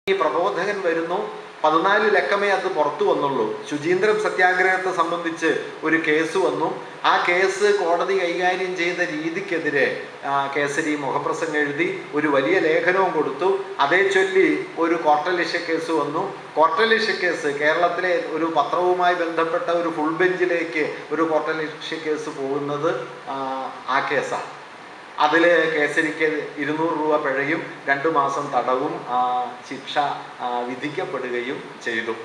ഈ പ്രബോധകൻ വരുന്നു. 14 ലക്കമേ അത് പുറത്തു വന്നുള്ളൂ. ശുചീന്ദ്രം സത്യാഗ്രഹത്തെ സംബന്ധിച്ച് ഒരു കേസ് വന്നു. ആ കേസ് കോടതി കൈകാര്യം ചെയ്ത രീതിക്കെതിരെ കേസരി മുഖപ്രസംഗം എഴുതി ഒരു വലിയ ലേഖനവും കൊടുത്തു. അതേ ചൊല്ലി ഒരു കോർട്ടലിഷ കേസ് വന്നു. കോർട്ടലിഷ കേസ് കേരളത്തിലെ ഒരു പത്രവുമായി ബന്ധപ്പെട്ട ഒരു ഫുൾ ബെഞ്ചിലേക്ക് ഒരു കോർട്ടലിഷ കേസ് പോകുന്നത് ആ കേസാണ്. അതിൽ കേസരിക്ക് 200 രൂപ പിഴയും 2 മാസം തടവും ശിക്ഷ വിധിക്കപ്പെടുകയും ചെയ്തു.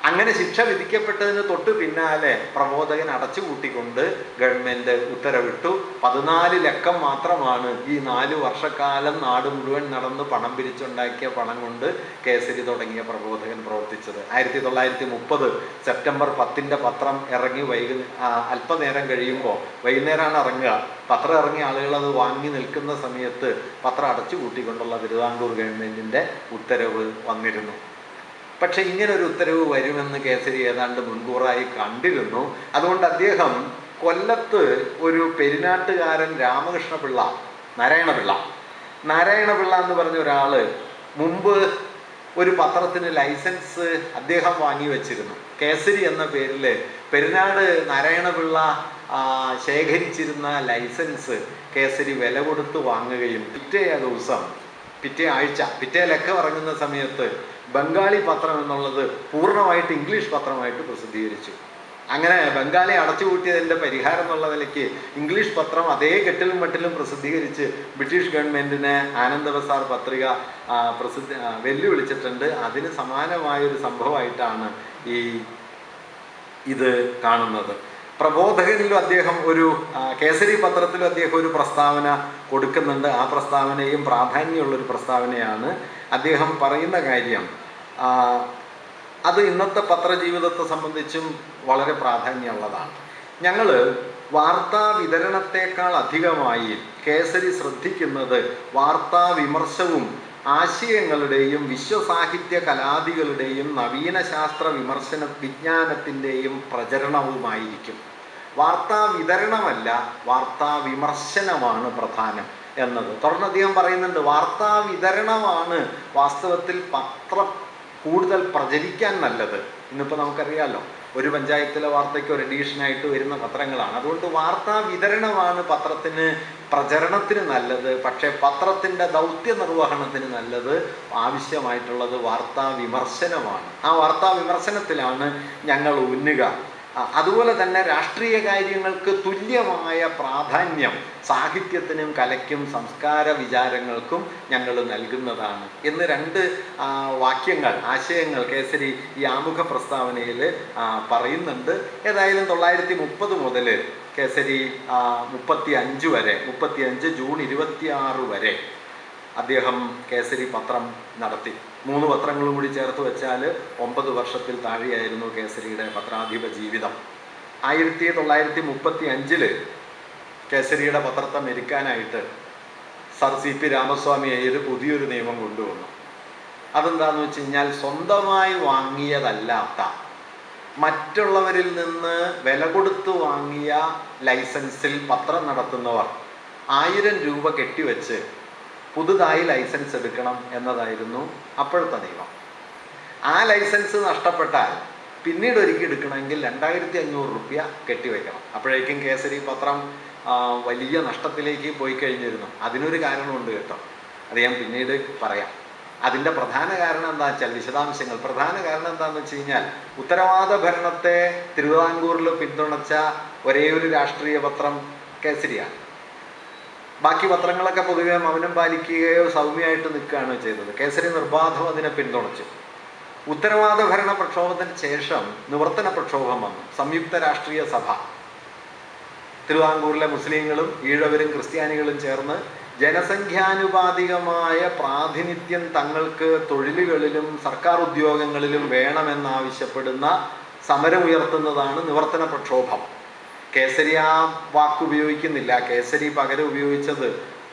അങ്ങനെ ശിക്ഷ വിധിക്കപ്പെട്ടതിന് തൊട്ട് പിന്നാലെ പ്രബോധകൻ അടച്ചുപൂട്ടിക്കൊണ്ട് ഗവൺമെൻറ് ഉത്തരവിട്ടു. 14 ലക്കം മാത്രമാണ് ഈ 4 വർഷക്കാലം നാട് മുഴുവൻ നടന്ന് പണം പിരിച്ചുണ്ടാക്കിയ പണം കൊണ്ട് കേസരി തുടങ്ങിയ പ്രബോധകൻ പ്രവർത്തിച്ചത്. 1930 സെപ്റ്റംബർ 10 പത്രം ഇറങ്ങി അല്പനേരം കഴിയുമ്പോൾ, വൈകുന്നേരമാണ് ഇറങ്ങുക, പത്രം ഇറങ്ങിയ ആളുകൾ അത് വാങ്ങി നിൽക്കുന്ന സമയത്ത് പത്രം അടച്ചുപൂട്ടിക്കൊണ്ടുള്ള തിരുവിതാംകൂർ ഗവൺമെൻറ്റിൻ്റെ ഉത്തരവ് വന്നിരുന്നു. പക്ഷെ ഇങ്ങനൊരു ഉത്തരവ് വരുമെന്ന് കേസരി ഏതാണ്ട് മുൻകൂറായി കണ്ടിരുന്നു. അതുകൊണ്ട് അദ്ദേഹം കൊല്ലത്ത് ഒരു പെരിനാട്ടുകാരൻ രാമകൃഷ്ണപിള്ള, നാരായണപിള്ള എന്ന് പറഞ്ഞ ഒരാൾ മുമ്പ് ഒരു പത്രത്തിന് ലൈസൻസ് അദ്ദേഹം വാങ്ങി വച്ചിരുന്നു. കേസരി എന്ന പേരിൽ പെരിനാട് നാരായണപിള്ള ശേഖരിച്ചിരുന്ന ലൈസൻസ് കേസരി വില കൊടുത്ത് വാങ്ങുകയും പിറ്റേ ആഴ്ച ലക്കം ഇറങ്ങുന്ന സമയത്ത് ബംഗാളി പത്രം എന്നുള്ളത് പൂർണ്ണമായിട്ട് ഇംഗ്ലീഷ് പത്രമായിട്ട് പ്രസിദ്ധീകരിച്ചു. അങ്ങനെ ബംഗാളി അടച്ചുപൂട്ടിയതിൻ്റെ പരിഹാരം എന്നുള്ള നിലയ്ക്ക് ഇംഗ്ലീഷ് പത്രം അതേ കെട്ടിലും മട്ടിലും പ്രസിദ്ധീകരിച്ച് ബ്രിട്ടീഷ് ഗവൺമെൻറ്റിനെ ആനന്ദബസാർ പത്രിക വെല്ലുവിളിച്ചിട്ടുണ്ട്. അതിന് സമാനമായൊരു സംഭവമായിട്ടാണ് ഇത് കാണുന്നത്. പ്രബോധകനിലും അദ്ദേഹം കേസരി പത്രത്തിലും അദ്ദേഹം ഒരു പ്രസ്താവന കൊടുക്കുന്നുണ്ട്. ആ പ്രസ്താവനയും പ്രാധാന്യമുള്ളൊരു പ്രസ്താവനയാണ്. അദ്ദേഹം പറയുന്ന കാര്യം അത് ഇന്നത്തെ പത്രജീവിതത്തെ സംബന്ധിച്ചും വളരെ പ്രാധാന്യമുള്ളതാണ്. ഞങ്ങൾ വാർത്താ വിതരണത്തെക്കാൾ അധികമായി കേസരി ശ്രദ്ധിക്കുന്നത് വാർത്താ വിമർശവും ആശയങ്ങളുടെയും വിശ്വസാഹിത്യ കലാദികളുടെയും നവീന ശാസ്ത്ര വിജ്ഞാനത്തിൻ്റെയും പ്രചരണവുമായിരിക്കും. വാർത്താ വിതരണമല്ല, വാർത്താ വിമർശനമാണ് പ്രധാനം എന്നത്. തുടർന്ന് അദ്ദേഹം പറയുന്നുണ്ട്, വാർത്താ വിതരണമാണ് വാസ്തവത്തിൽ പത്രം കൂടുതൽ പ്രചരിക്കാൻ നല്ലത്. ഇന്നിപ്പോൾ നമുക്കറിയാമല്ലോ, ഒരു പഞ്ചായത്തിലെ വാർത്തയ്ക്ക് ഒരു എഡീഷനായിട്ട് വരുന്ന പത്രങ്ങളാണ്. അതുകൊണ്ട് വാർത്താ വിതരണമാണ് പത്രത്തിന് പ്രചരണത്തിന് നല്ലത്. പക്ഷേ പത്രത്തിൻ്റെ ദൗത്യ നിർവഹണത്തിന് നല്ലത്, ആവശ്യമായിട്ടുള്ളത് വാർത്താ വിമർശനമാണ്. ആ വാർത്താ വിമർശനത്തിലാണ് ഞങ്ങൾ ഉന്നുക. അതുപോലെ തന്നെ രാഷ്ട്രീയ കാര്യങ്ങൾക്ക് തുല്യമായ പ്രാധാന്യം സാഹിത്യത്തിനും കലയ്ക്കും സംസ്കാര വിചാരങ്ങൾക്കും ഞങ്ങൾ നൽകുന്നതാണ് എന്ന് 2 ആശയങ്ങൾ കേസരി ഈ ആമുഖ പ്രസ്താവനയിൽ പറയുന്നുണ്ട്. ഏതായാലും 930 മുതൽ കേസരി 35 വരെ, 35 ജൂൺ 26 വരെ അദ്ദേഹം കേസരി പത്രം നടത്തി. 3 പത്രങ്ങളും കൂടി ചേർത്ത് വെച്ചാൽ 9 വർഷത്തിൽ താഴെയായിരുന്നു കേസരിയുടെ പത്രാധിപ ജീവിതം. 1935 കേസരിയുടെ പത്രത്തെ മെരുക്കാനായിട്ട് സർ CP രാമസ്വാമി അയ്യർ പുതിയൊരു നിയമം കൊണ്ടുവന്നു. അതെന്താണെന്ന് വെച്ച് കഴിഞ്ഞാൽ, സ്വന്തമായി വാങ്ങിയതല്ലാത്ത മറ്റുള്ളവരിൽ നിന്ന് വില കൊടുത്ത് വാങ്ങിയ ലൈസൻസിൽ പത്രം നടത്തുന്നവർ 1000 രൂപ കെട്ടിവെച്ച് പുതുതായി ലൈസൻസ് എടുക്കണം എന്നതായിരുന്നു അപ്പോഴത്തെ നിയമം. ആ ലൈസൻസ് നഷ്ടപ്പെട്ടാൽ പിന്നീട് ഒരിക്കൽ എടുക്കണമെങ്കിൽ 2500 രൂപ കെട്ടിവെക്കണം. അപ്പോഴേക്കും കേസരി പത്രം വലിയ നഷ്ടത്തിലേക്ക് പോയി കഴിഞ്ഞിരുന്നു. അതിനൊരു കാരണമുണ്ട് കേട്ടോ, അത് ഞാൻ പിന്നീട് പറയാം. അതിൻ്റെ പ്രധാന കാരണം എന്താണെന്ന് വെച്ചാൽ, വിശദാംശങ്ങൾ, പ്രധാന കാരണം എന്താണെന്ന് വെച്ച് കഴിഞ്ഞാൽ, ഉത്തരവാദ ഭരണത്തെ തിരുവിതാംകൂറിൽ പിന്തുണച്ച ഒരേ ഒരു രാഷ്ട്രീയ പത്രം കേസരിയാണ്. ബാക്കി പത്രങ്ങളൊക്കെ പൊതുവെ മൗനം പാലിക്കുകയോ സൗമ്യമായിട്ട് നിൽക്കുകയാണ് ചെയ്തത്. കേസരി നിർബാധം അതിനെ പിന്തുണച്ചു. ഉത്തരവാദ ഭരണ പ്രക്ഷോഭത്തിന് ശേഷം നിവർത്തന പ്രക്ഷോഭം വന്നു. സംയുക്ത രാഷ്ട്രീയ സഭ, തിരുവിതാംകൂറിലെ മുസ്ലിങ്ങളും ഈഴവരും ക്രിസ്ത്യാനികളും ചേർന്ന് ജനസംഖ്യാനുപാതികമായ പ്രാതിനിധ്യം തങ്ങൾക്ക് തൊഴിലുകളിലും സർക്കാർ ഉദ്യോഗങ്ങളിലും വേണമെന്നാവശ്യപ്പെടുന്ന സമരമുയർത്തുന്നതാണ് നിവർത്തന പ്രക്ഷോഭം. കേസരി ആ വാക്കുപയോഗിക്കുന്നില്ല. കേസരി പകരം ഉപയോഗിച്ചത്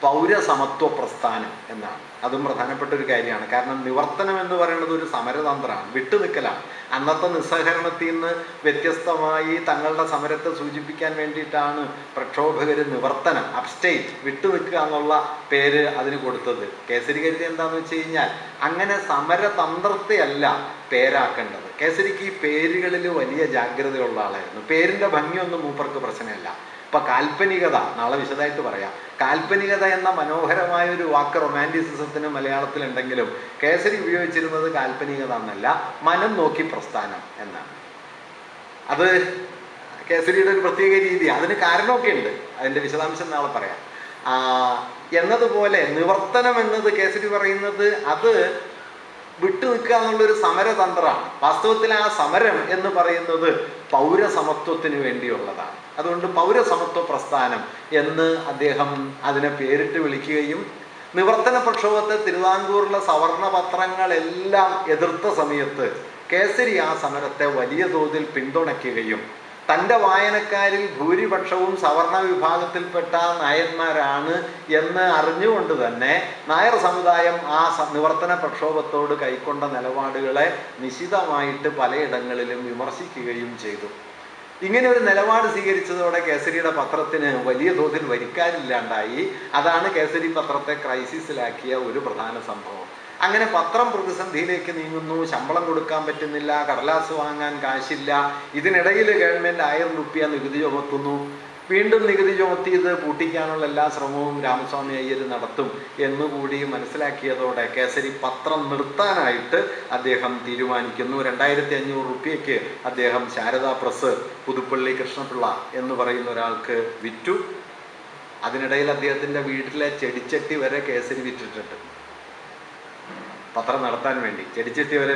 പൗരസമത്വ പ്രസ്ഥാനം എന്നാണ്. അതും പ്രധാനപ്പെട്ട ഒരു കാര്യമാണ്. കാരണം നിവർത്തനം എന്ന് പറയുന്നത് ഒരു സമരതന്ത്രമാണ്, വിട്ടുനിൽക്കലാണ്. അന്നത്തെ നിസ്സഹകരണത്തിൽ നിന്ന് വ്യത്യസ്തമായി തങ്ങളുടെ സമരത്തെ സൂചിപ്പിക്കാൻ വേണ്ടിയിട്ടാണ് പ്രക്ഷോഭകർ നിവർത്തനം, അബ്സ്റ്റേറ്റ്, വിട്ടുനിൽക്കുക എന്നുള്ള പേര് അതിന് കൊടുത്തത്. കേസരി കരുതി എന്താണെന്ന് വെച്ച് കഴിഞ്ഞാൽ അങ്ങനെ സമരതന്ത്രത്തെയല്ല പേരാക്കേണ്ടത്. കേസരിക്ക് ഈ പേരുകളിൽ വലിയ ജാഗ്രതയുള്ള ആളായിരുന്നു. പേരിൻ്റെ ഭംഗിയൊന്നും മൂപ്പർക്ക് പ്രശ്നമല്ല. ഇപ്പം കാൽപ്പനികത, നാളെ വിശദമായിട്ട് പറയാം. കാൽപ്പനികത എന്ന മനോഹരമായ ഒരു വാക്ക് റൊമാൻറ്റിസിസത്തിന് മലയാളത്തിലുണ്ടെങ്കിലും കേസരി ഉപയോഗിച്ചിരുന്നത് കാൽപ്പനികത എന്നല്ല, മനം നോക്കി പ്രസ്ഥാനം എന്നാണ്. അത് കേസരിയുടെ ഒരു പ്രത്യേക രീതിയാണ്. അതിന് കാരണമൊക്കെ ഉണ്ട്, അതിൻ്റെ വിശദാംശം നാളെ പറയാം. എന്നതുപോലെ നിവർത്തനം എന്നത് കേസരി പറയുന്നത് അത് വിട്ടുനിൽക്കുക എന്നുള്ളൊരു സമരതന്ത്രമാണ്. വാസ്തവത്തിൽ ആ സമരം എന്ന് പറയുന്നത് പൗരസമത്വത്തിന് വേണ്ടിയുള്ളതാണ്. അതുകൊണ്ട് പൗരസമത്വ പ്രസ്ഥാനം എന്ന് അദ്ദേഹം അതിനെ പേരിട്ട് വിളിക്കുകയും നിവർത്തന പ്രക്ഷോഭത്തെ തിരുവിതാംകൂറിലെ സവർണ പത്രങ്ങളെല്ലാം എതിർത്ത സമയത്ത് കേസരി ആ സമരത്തെ വലിയ തോതിൽ പിന്തുണയ്ക്കുകയും തൻ്റെ വായനക്കാരിൽ ഭൂരിപക്ഷവും സവർണ വിഭാഗത്തിൽപ്പെട്ട നായന്മാരാണ് എന്ന് അറിഞ്ഞുകൊണ്ട് തന്നെ നായർ സമുദായം ആ നിവർത്തന പ്രക്ഷോഭത്തോട് കൈക്കൊണ്ട നിലപാടുകളെ നിശിതമായിട്ട് പലയിടങ്ങളിലും വിമർശിക്കുകയും ചെയ്തു. ഇങ്ങനെ ഒരു നിലപാട് സ്വീകരിച്ചതോടെ കേസരിയുടെ പത്രത്തിന് വലിയ തോതിൽ വരിക്കാരില്ലാണ്ടായി. അതാണ് കേസരി പത്രത്തെ ക്രൈസിസിലാക്കിയ ഒരു പ്രധാന സംഭവം. അങ്ങനെ പത്രം പ്രതിസന്ധിയിലേക്ക് നീങ്ങുന്നു. ശമ്പളം കൊടുക്കാൻ പറ്റുന്നില്ല, കടലാസ് വാങ്ങാൻ കാശില്ല. ഇതിനിടയിൽ ഗവൺമെൻറ് 1000 രൂപ നികുതി ചുമത്തുന്നു. വീണ്ടും നികുതി ചുമത്തി ഇത് പൂട്ടിക്കാനുള്ള എല്ലാ ശ്രമവും രാമസ്വാമി അയ്യർ നടത്തും എന്നുകൂടി മനസ്സിലാക്കിയതോടെ കേസരി പത്രം നിർത്താനായിട്ട് അദ്ദേഹം തീരുമാനിക്കുന്നു. 2500 രൂപയ്ക്ക് അദ്ദേഹം ശാരദാ പ്രസ് പുതുപ്പള്ളി കൃഷ്ണപിള്ള എന്ന് പറയുന്ന ഒരാൾക്ക് വിറ്റു. അതിനിടയിൽ അദ്ദേഹത്തിൻ്റെ വീട്ടിലെ ചെടിച്ചട്ടി വരെ കേസരി വിറ്റിട്ടുണ്ട്. പത്രം നടത്താൻ വേണ്ടി ചെടിച്ചട്ടി വരെ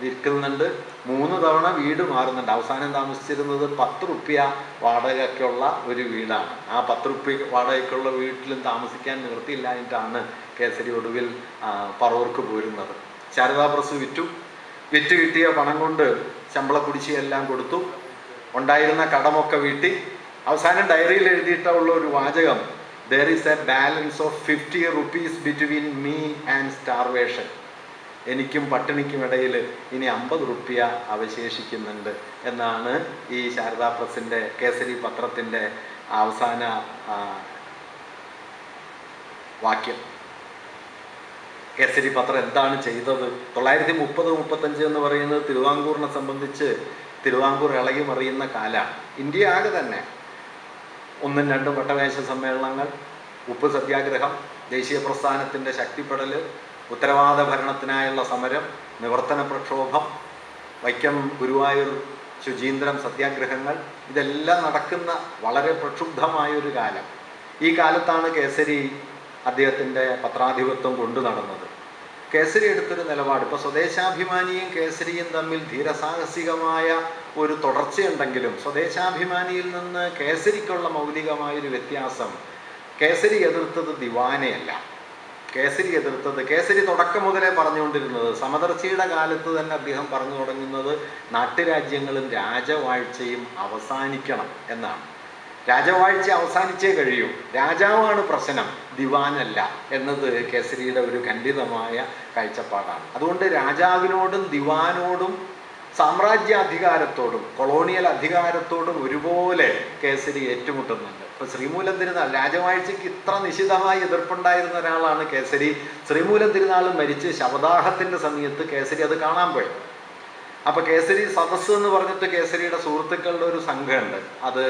വിൽക്കുന്നുണ്ട്. 3 തവണ വീട് മാറുന്നുണ്ട്. അവസാനം താമസിച്ചിരുന്നത് 10 രൂപ വാടകയ്ക്കുള്ള ഒരു വീടാണ്. ആ 10 രൂപ വാടകയ്ക്കുള്ള വീട്ടിലും താമസിക്കാൻ നിവൃത്തിയില്ലായിട്ടാണ് കേസരി ഒടുവിൽ പറവൂർക്ക് പോരുന്നത്. ശാരദാ പ്രസ് വിറ്റു കിട്ടിയ പണം കൊണ്ട് ശമ്പള കുടിശ്ശികയെല്ലാം കൊടുത്തു. ഉണ്ടായിരുന്ന കടമൊക്കെ വീട്ടി. അവസാനം ഡയറിയിൽ എഴുതിയിട്ടുള്ള ഒരു വാചകം, there is a balance of 50 rupees between me and starvation. എനിക്കും പട്ടിണിക്കും ഇടയിൽ ഇനി 50 രൂപ അവശേഷിക്കുന്നുണ്ട് എന്നാണ് ഈ ശാരദാ പ്രസിൻ്റെ കേസരി പത്രത്തിൻ്റെ അവസാന വാക്യം. കേസരി പത്രം എന്താണ് ചെയ്തത്? 930-35 എന്ന് പറയുന്നത് തിരുവിതാംകൂറിനെ സംബന്ധിച്ച് തിരുവിതാംകൂർ ഇളകി മറിയുന്ന കാലമാണ്. ഇന്ത്യ ആകെ തന്നെ 1ഉം 2ഉം വട്ടമേശ സമ്മേളനങ്ങൾ, ഉപ്പ് സത്യാഗ്രഹം, ദേശീയ പ്രസ്ഥാനത്തിൻ്റെ ശക്തിപ്പെടൽ, ഉത്തരവാദ ഭരണത്തിനായുള്ള സമരം, നിവർത്തന പ്രക്ഷോഭം, വൈക്കം ഗുരുവായൂർ ശുചീന്ദ്രം സത്യാഗ്രഹങ്ങൾ, ഇതെല്ലാം നടക്കുന്ന വളരെ പ്രക്ഷുബ്ധമായൊരു കാലം. ഈ കാലത്താണ് കേസരി അദ്ദേഹത്തിൻ്റെ പത്രാധിപത്യം കൊണ്ടു നടന്നത്. കേസരി എടുത്തൊരു നിലപാട്, ഇപ്പോൾ സ്വദേശാഭിമാനിയും കേസരിയും തമ്മിൽ ധീരസാഹസികമായ ഒരു തുടർച്ചയുണ്ടെങ്കിലും സ്വദേശാഭിമാനിയിൽ നിന്ന് കേസരിക്കുള്ള മൗലികമായൊരു വ്യത്യാസം, കേസരി എതിർത്തത് ദിവാനെയല്ല. കേസരി തുടക്കം മുതലേ പറഞ്ഞുകൊണ്ടിരുന്നത്, സമദർശിയുടെ കാലത്ത് തന്നെ അദ്ദേഹം പറഞ്ഞു തുടങ്ങുന്നത് നാട്ടുരാജ്യങ്ങളും രാജവാഴ്ചയും അവസാനിക്കണം എന്നാണ്. രാജവാഴ്ച അവസാനിച്ചേ കഴിയൂ, രാജാവാണ് പ്രശ്നം, ദിവാനല്ല എന്നത് കേസരിയുടെ ഒരു ഖണ്ഡിതമായ കാഴ്ചപ്പാടാണ്. അതുകൊണ്ട് രാജാവിനോടും ദിവാനോടും സാമ്രാജ്യാധികാരത്തോടും കൊളോണിയൽ അധികാരത്തോടും ഒരുപോലെ കേസരി ഏറ്റുമുട്ടുന്നുണ്ട്. ഇപ്പം ശ്രീമൂലം തിരുനാൾ, രാജവാഴ്ചയ്ക്ക് ഇത്ര നിശിതമായി എതിർപ്പുണ്ടായിരുന്ന ഒരാളാണ് കേസരി. ശ്രീമൂലം തിരുനാൾ മരിച്ച് ശവദാഹത്തിൻ്റെ സമയത്ത് കേസരി അത് കാണാൻ പോയി. അപ്പോൾ കേസരി സദസ്സ് എന്ന് പറഞ്ഞിട്ട് കേസരിയുടെ സുഹൃത്തുക്കളുടെ ഒരു സംഘമുണ്ട്. അത്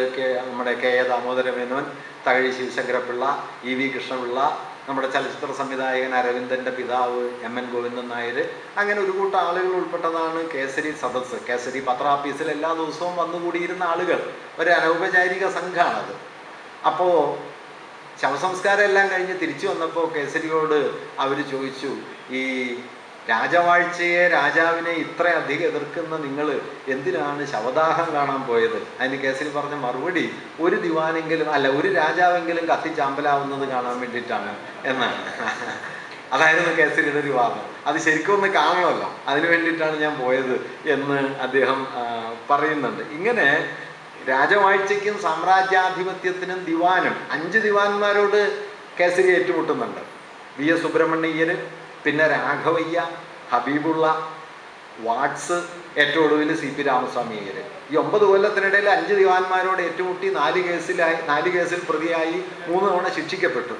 നമ്മുടെ K A Damodara Menon, Thakazhi Sivasankara Pillai, E V Krishna Pillai, നമ്മുടെ ചലച്ചിത്ര സംവിധായകൻ അരവിന്ദൻ്റെ പിതാവ് എം.എൻ. ഗോവിന്ദൻ നായർ, അങ്ങനെ ഒരു കൂട്ടം ആളുകൾ ഉൾപ്പെട്ടതാണ് കേസരി സദസ്സ്. കേസരി പത്രാഫീസിൽ എല്ലാ ദിവസവും വന്നുകൂടിയിരുന്ന ആളുകൾ, ഒരു അനൗപചാരിക സംഘമാണത്. അപ്പോൾ ശവസംസ്കാരം എല്ലാം കഴിഞ്ഞ് തിരിച്ചു വന്നപ്പോൾ കേസരിയോട് അവർ ചോദിച്ചു, ഈ രാജവാഴ്ചയെ, രാജാവിനെ ഇത്രയധികം എതിർക്കുന്ന നിങ്ങൾ എന്തിനാണ് ശവദാഹം കാണാൻ പോയത്? അതിന് കേസരി പറഞ്ഞ മറുപടി, ഒരു ദിവാനെങ്കിലും ഒരു രാജാവെങ്കിലും കത്തിച്ചാമ്പലാവുന്നത് കാണാൻ വേണ്ടിയിട്ടാണ് എന്നാണ്. അതായിരുന്നു കേസരിയുടെ ഒരു വാദം. അത് ശരിക്കും ഒന്ന് കാണണമല്ലോ, അതിനു വേണ്ടിയിട്ടാണ് ഞാൻ പോയത് എന്ന് അദ്ദേഹം പറയുന്നുണ്ട്. ഇങ്ങനെ രാജവാഴ്ചയ്ക്കും സാമ്രാജ്യാധിപത്യത്തിനും ദിവാനും 5 ദിവാന്മാരോട് കേസരി ഏറ്റുമുട്ടുന്നുണ്ട്. വി എസ് സുബ്രഹ്മണ്യയ്യർ, പിന്നെ രാഘവയ്യ, ഹബീബുള്ള, വാട്സ്, ഏറ്റവും ഒടുവിൽ CP രാമസ്വാമി അയ്യർ. ഈ 9 കൊല്ലത്തിനിടയിൽ 5 ദിവാന്മാരോട് ഏറ്റുമുട്ടി 4 കേസിൽ പ്രതിയായി 3 തവണ ശിക്ഷിക്കപ്പെട്ടു.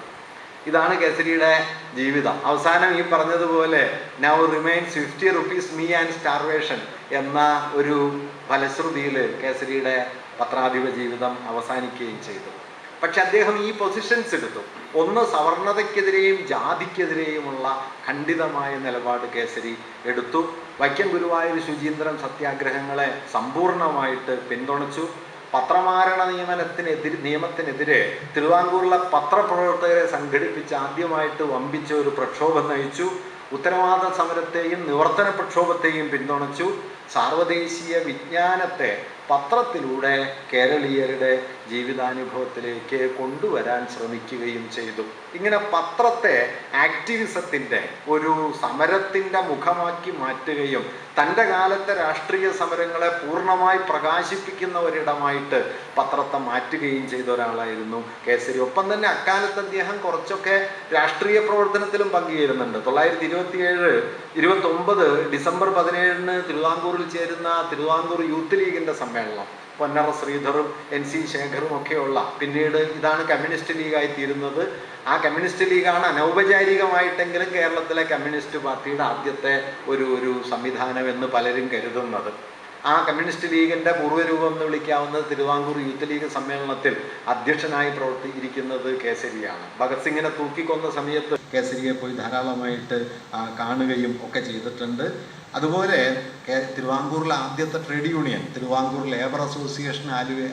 ഇതാണ് കേസരിയുടെ ജീവിതം. അവസാനം ഈ പറഞ്ഞതുപോലെ now remains 50 rupees me and starvation എന്ന ഒരു ഫലശ്രുതിയിൽ കേസരിയുടെ പത്രാധിപ ജീവിതം അവസാനിക്കുകയും ചെയ്തു. പക്ഷെ അദ്ദേഹം ഈ പൊസിഷൻസ് എടുത്തു. ഒന്ന്, സവർണതയ്ക്കെതിരെയും ജാതിക്കെതിരെയുമുള്ള ഖണ്ഡിതമായ നിലപാട് കേസരി എടുത്തു. വൈക്കം ഗുരുവായൂർ ശുചീന്ദ്രം സത്യാഗ്രഹങ്ങളെ സമ്പൂർണമായിട്ട് പിന്തുണച്ചു. പത്രമാരണ നിയമത്തിനെതിരെ തിരുവിതാംകൂറിലെ പത്രപ്രവർത്തകരെ സംഘടിപ്പിച്ച് ആദ്യമായിട്ട് വമ്പിച്ച ഒരു പ്രക്ഷോഭം നയിച്ചു. ഉത്തരവാദ സമരത്തെയും നിവർത്തന പ്രക്ഷോഭത്തെയും പിന്തുണച്ചു. സാർവദേശീയ വിജ്ഞാനത്തെ പത്രത്തിലൂടെ കേരളീയരുടെ ജീവിതാനുഭവത്തിലേക്ക് കൊണ്ടുവരാൻ ശ്രമിക്കുകയും ചെയ്തു. ഇങ്ങനെ പത്രത്തെ ആക്ടിവിസത്തിൻ്റെ ഒരു സമരത്തിൻ്റെ മുഖമാക്കി മാറ്റുകയും തൻ്റെ കാലത്തെ രാഷ്ട്രീയ സമരങ്ങളെ പൂർണ്ണമായി പ്രകാശിപ്പിക്കുന്ന ഒരിടമായിട്ട് പത്രത്തെ മാറ്റുകയും ചെയ്ത ഒരാളായിരുന്നു കേസരി. ഒപ്പം തന്നെ അക്കാലത്ത് അദ്ദേഹം കുറച്ചൊക്കെ രാഷ്ട്രീയ പ്രവർത്തനത്തിലും പങ്കുചേരുന്നുണ്ട്. 1929 ഡിസംബർ 17 തിരുവിതാംകൂറിൽ ചേരുന്ന തിരുവിതാംകൂർ യൂത്ത് ലീഗിൻ്റെ സമ്മേളനം, പൊന്നറ ശ്രീധറും NC ശേഖറും ഒക്കെയുള്ള, പിന്നീട് ഇതാണ് കമ്മ്യൂണിസ്റ്റ് ലീഗായി തീരുന്നത്. ആ കമ്മ്യൂണിസ്റ്റ് ലീഗാണ് അനൗപചാരികമായിട്ടെങ്കിലും കേരളത്തിലെ കമ്മ്യൂണിസ്റ്റ് പാർട്ടിയുടെ ആദ്യത്തെ ഒരു സംവിധാനം എന്ന് പലരും കരുതുന്നത്. ആ കമ്മ്യൂണിസ്റ്റ് ലീഗിൻ്റെ പൂർവ്വരൂപം എന്ന് വിളിക്കാവുന്നത് തിരുവിതാംകൂർ യൂത്ത് ലീഗ് സമ്മേളനത്തിൽ അധ്യക്ഷനായി പ്രവർത്തിച്ചിരിക്കുന്നത് കേസരിയാണ്. ഭഗത് സിംഗിനെ തൂക്കിക്കൊന്ന സമയത്ത് കേസരിയെ പോയി ധാരാളമായിട്ട് കാണുകയും ഒക്കെ ചെയ്തിട്ടുണ്ട്. അതുപോലെ തിരുവിതാംകൂറിലെ ആദ്യത്തെ trade union Thiruvithamkoor labour association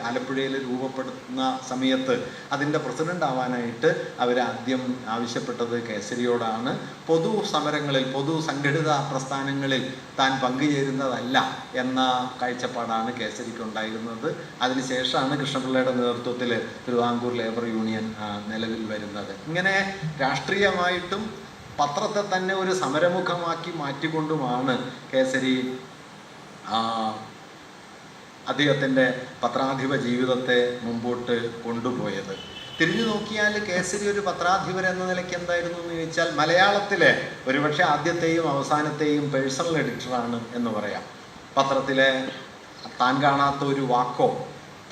ആലപ്പുഴയിൽ രൂപപ്പെടുത്തുന്ന സമയത്ത് അതിൻ്റെ പ്രസിഡന്റ് ആവാനായിട്ട് അവരാദ്യം ആവശ്യപ്പെട്ടത് കേസരിയോടാണ്. പൊതു സമരങ്ങളിൽ, പൊതു സംഘടിത പ്രസ്ഥാനങ്ങളിൽ താൻ പങ്കുചേരുന്നതല്ല എന്ന കാഴ്ചപ്പാടാണ് കേസരിക്കുണ്ടായിരുന്നത്. അതിനുശേഷമാണ് കൃഷ്ണപിള്ളയുടെ നേതൃത്വത്തിൽ തിരുവിതാംകൂർ ലേബർ യൂണിയൻ നിലവിൽ വരുന്നത്. ഇങ്ങനെ രാഷ്ട്രീയമായിട്ടും പത്രത്തെ തന്നെ ഒരു സമരമുഖമാക്കി മാറ്റിക്കൊണ്ടുമാണ് കേസരി അദ്ദേഹത്തിൻ്റെ പത്രാധിപ ജീവിതത്തെ മുമ്പോട്ട് കൊണ്ടുപോയത്. തിരിഞ്ഞു നോക്കിയാൽ കേസരി ഒരു പത്രാധിപർ എന്ന നിലയ്ക്ക് എന്തായിരുന്നു എന്ന് ചോദിച്ചാൽ, മലയാളത്തിലെ ഒരുപക്ഷെ ആദ്യത്തെയും അവസാനത്തെയും പേഴ്സണൽ എഡിറ്ററാണ് എന്ന് പറയാം. പത്രത്തിലെ താൻ കാണാത്ത ഒരു വാക്കോ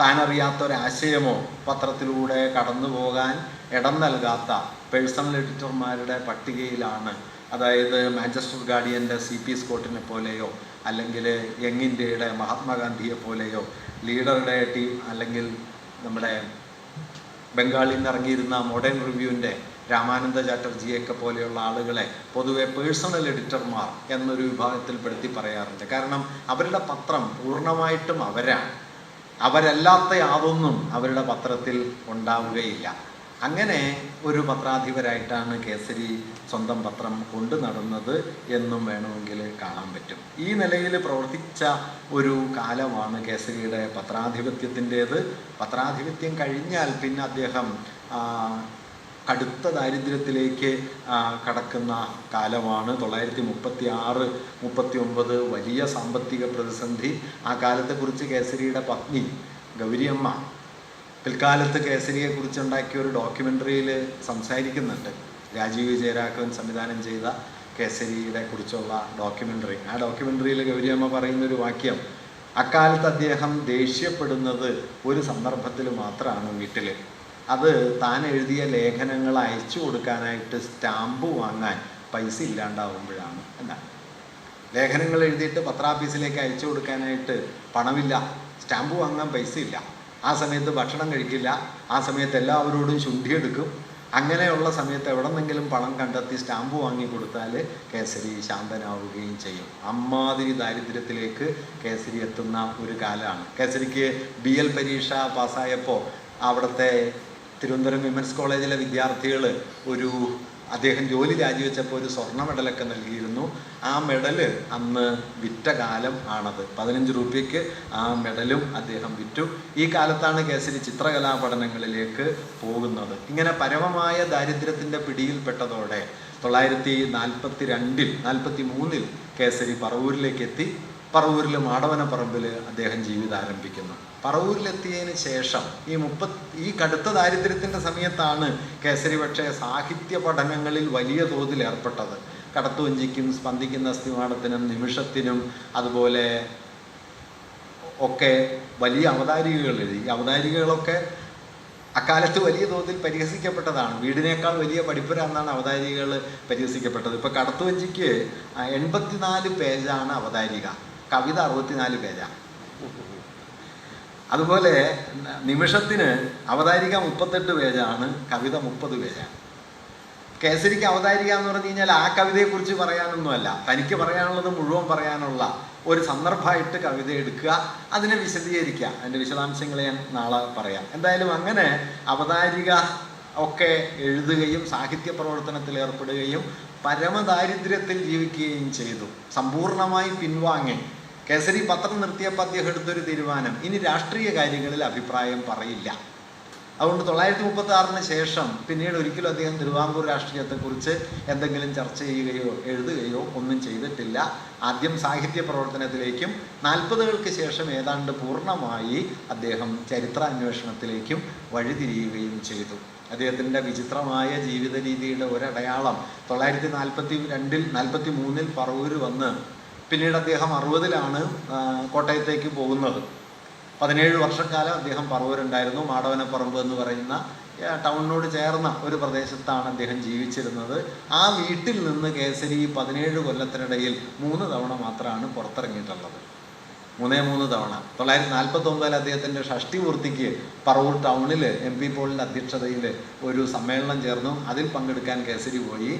താൻ അറിയാത്തൊരാശയമോ പത്രത്തിലൂടെ കടന്നു പോകാൻ ഇടം നൽകാത്ത പേഴ്സണൽ എഡിറ്റർമാരുടെ പട്ടികയിലാണ്. അതായത് മാഞ്ചസ്റ്റർ ഗാർഡിയൻ്റെ CP സ്കോട്ടിനെ പോലെയോ അല്ലെങ്കിൽ യങ് ഇന്ത്യയുടെ മഹാത്മാഗാന്ധിയെ പോലെയോ ലീഡറുടെ ടീം അല്ലെങ്കിൽ നമ്മുടെ ബംഗാളിൽ നിന്ന് ഇറങ്ങിയിരുന്ന മോഡേൺ റിവ്യൂവിൻ്റെ രാമാനന്ദ ചാറ്റർജിയൊക്കെ പോലെയുള്ള ആളുകളെ പൊതുവെ പേഴ്സണൽ എഡിറ്റർമാർ എന്നൊരു വിഭാഗത്തിൽപ്പെടുത്തി പറയാറുണ്ട്. കാരണം അവരുടെ പത്രം പൂർണ്ണമായിട്ടും അവരല്ലാത്ത യാതൊന്നും അവരുടെ പത്രത്തിൽ ഉണ്ടാവുകയില്ല. അങ്ങനെ ഒരു പത്രാധിപരായിട്ടാണ് കേസരി സ്വന്തം പത്രം കൊണ്ടു നടന്നത് എന്നും വേണമെങ്കിൽ കാണാൻ പറ്റും. ഈ നിലയിൽ പ്രവർത്തിച്ച ഒരു കാലമാണ് കേസരിയുടെ പത്രാധിപത്യത്തിൻ്റേത്. പത്രാധിപത്യം കഴിഞ്ഞാൽ പിന്നെ അദ്ദേഹം കടുത്ത ദാരിദ്ര്യത്തിലേക്ക് കടക്കുന്ന കാലമാണ്. 1936-39 വലിയ സാമ്പത്തിക പ്രതിസന്ധി. ആ കാലത്തെക്കുറിച്ച് കേസരിയുടെ പത്നി ഗൗരിയമ്മ പിൽക്കാലത്ത് കേസരിയെക്കുറിച്ചുണ്ടാക്കിയ ഒരു ഡോക്യുമെൻ്ററിയിൽ സംസാരിക്കുന്നുണ്ട്. രാജീവ് വിജയരാഘവൻ സംവിധാനം ചെയ്ത കേസരിയെ കുറിച്ചുള്ള ഡോക്യുമെൻ്ററി. ആ ഡോക്യുമെൻ്ററിയിൽ ഗൗരിയമ്മ പറയുന്നൊരു വാക്യം, അക്കാലത്ത് അദ്ദേഹം ദേഷ്യപ്പെടുന്നത് ഒരു സന്ദർഭത്തിൽ മാത്രമാണ് വീട്ടിൽ. അത് താൻ എഴുതിയ ലേഖനങ്ങൾ അയച്ചു കൊടുക്കാനായിട്ട് സ്റ്റാമ്പ് വാങ്ങാൻ പൈസ ഇല്ലാണ്ടാവുമ്പോഴാണ് എന്നാണ്. ലേഖനങ്ങൾ എഴുതിയിട്ട് പത്രാഫീസിലേക്ക് അയച്ചു കൊടുക്കാനായിട്ട് പണമില്ല, സ്റ്റാമ്പ് വാങ്ങാൻ പൈസ ഇല്ല. ആ സമയത്ത് ഭക്ഷണം കഴിക്കില്ല, ആ സമയത്ത് എല്ലാവരോടും ശുദ്ധിയെടുക്കും. അങ്ങനെയുള്ള സമയത്ത് എവിടെന്നെങ്കിലും പണം കണ്ടെത്തി സ്റ്റാമ്പ് വാങ്ങി കൊടുത്താൽ കേസരി ശാന്തനാവുകയും ചെയ്യും. അമ്മാതിരി ദാരിദ്ര്യത്തിലേക്ക് കേസരി എത്തുന്ന ഒരു കാലമാണ്. കേസരിക്ക് BL പരീക്ഷ പാസ്സായപ്പോൾ അവിടുത്തെ തിരുവനന്തപുരം വിമൻസ് കോളേജിലെ വിദ്യാർത്ഥികൾ അദ്ദേഹം ജോലി രാജിവെച്ചപ്പോൾ ഒരു സ്വർണ്ണ മെഡലൊക്കെ നൽകിയിരുന്നു. ആ മെഡല് അന്ന് വിറ്റ കാലം ആണത്. 15 രൂപയ്ക്ക് ആ മെഡലും അദ്ദേഹം വിറ്റു. ഈ കാലത്താണ് കേസരി ചിത്രകലാ പഠനങ്ങളിലേക്ക് പോകുന്നത്. ഇങ്ങനെ പരമമായ ദാരിദ്ര്യത്തിൻ്റെ പിടിയിൽപ്പെട്ടതോടെ 1943 കേസരി പറവൂരിലേക്ക് എത്തി. പറവൂരിൽ മാടവനപ്പറമ്പിൽ അദ്ദേഹം ജീവിതം ആരംഭിക്കുന്നു. പറവൂരിലെത്തിയതിന് ശേഷം ഈ കടുത്ത ദാരിദ്ര്യത്തിൻ്റെ സമയത്താണ് കേസരി പക്ഷേ സാഹിത്യ പഠനങ്ങളിൽ വലിയ തോതിൽ ഏർപ്പെട്ടത്. കടത്തുവഞ്ചിക്കും സ്പന്ദിക്കുന്ന അസ്ഥിമാടത്തിനും നിമിഷത്തിനും അതുപോലെ ഒക്കെ വലിയ അവതാരികകൾ എഴുതി. ഈ അവതാരികകളൊക്കെ അക്കാലത്ത് വലിയ തോതിൽ പരിഹസിക്കപ്പെട്ടതാണ്. വീടിനേക്കാൾ വലിയ പഠിപ്പുര എന്നാണ് അവതാരികകൾ പരിഹസിക്കപ്പെട്ടത്. ഇപ്പോൾ കടത്തുവഞ്ചിക്ക് 84 പേജാണ് അവതാരിക, കവിത 64 പേജാണ്. അതുപോലെ നിമിഷത്തിന് അവതാരിക 38 പേജാണ്, കവിത 30 പേജാണ്. കേസരിക്ക് അവതാരിക എന്ന് പറഞ്ഞു കഴിഞ്ഞാൽ ആ കവിതയെക്കുറിച്ച് പറയാനൊന്നുമല്ല, തനിക്ക് പറയാനുള്ളത് മുഴുവൻ പറയാനുള്ള ഒരു സന്ദർഭമായിട്ട് കവിത എടുക്കുക, അതിനെ വിശദീകരിക്കുക. അതിൻ്റെ വിശദാംശങ്ങൾ ഞാൻ നാളെ പറയാം. എന്തായാലും അങ്ങനെ അവതാരിക ഒക്കെ എഴുതുകയും സാഹിത്യ പ്രവർത്തനത്തിൽ ഏർപ്പെടുകയും പരമദാരിദ്ര്യത്തിൽ ജീവിക്കുകയും ചെയ്തു. സമ്പൂർണമായി പിൻവാങ്ങി കേസരി പത്രം നിർത്തിയപ്പോൾ അദ്ദേഹം എടുത്തൊരു തീരുമാനം, ഇനി രാഷ്ട്രീയ കാര്യങ്ങളിൽ അഭിപ്രായം പറയില്ല. അതുകൊണ്ട് 936 ശേഷം പിന്നീട് ഒരിക്കലും അദ്ദേഹം തിരുവിതാംകൂർ രാഷ്ട്രീയത്തെക്കുറിച്ച് എന്തെങ്കിലും ചർച്ച ചെയ്യുകയോ എഴുതുകയോ ഒന്നും ചെയ്തിട്ടില്ല. ആദ്യം സാഹിത്യ പ്രവർത്തനത്തിലേക്കും 40കൾക്ക് ശേഷം ഏതാണ്ട് പൂർണ്ണമായി അദ്ദേഹം ചരിത്രാന്വേഷണത്തിലേക്കും വഴിതിരിയുകയും ചെയ്തു. അദ്ദേഹത്തിൻ്റെ വിചിത്രമായ ജീവിത രീതിയുടെ ഒരടയാളം 942-43 പറവൂർ വന്ന് പിന്നീട് അദ്ദേഹം 60ലാണ് കോട്ടയത്തേക്ക് പോകുന്നത്. 17 വർഷക്കാലം അദ്ദേഹം പറവൂരുണ്ടായിരുന്നു. മാടവനപ്പറമ്പ് എന്ന് പറയുന്ന ടൗണിനോട് ചേർന്ന ഒരു പ്രദേശത്താണ് അദ്ദേഹം ജീവിച്ചിരുന്നത്. ആ വീട്ടിൽ നിന്ന് കേസരി 17 കൊല്ലത്തിനിടയിൽ 3 തവണ മാത്രമാണ് പുറത്തിറങ്ങിയിട്ടുള്ളത്. 3 തവണ. 949 അദ്ദേഹത്തിൻ്റെ ഷഷ്ടിപൂർത്തിക്ക് പറവൂർ ടൗണിൽ MP പോളിൻ്റെ അധ്യക്ഷതയിൽ ഒരു സമ്മേളനം ചേർന്നു. അതിൽ പങ്കെടുക്കാൻ കേസരി പോയി.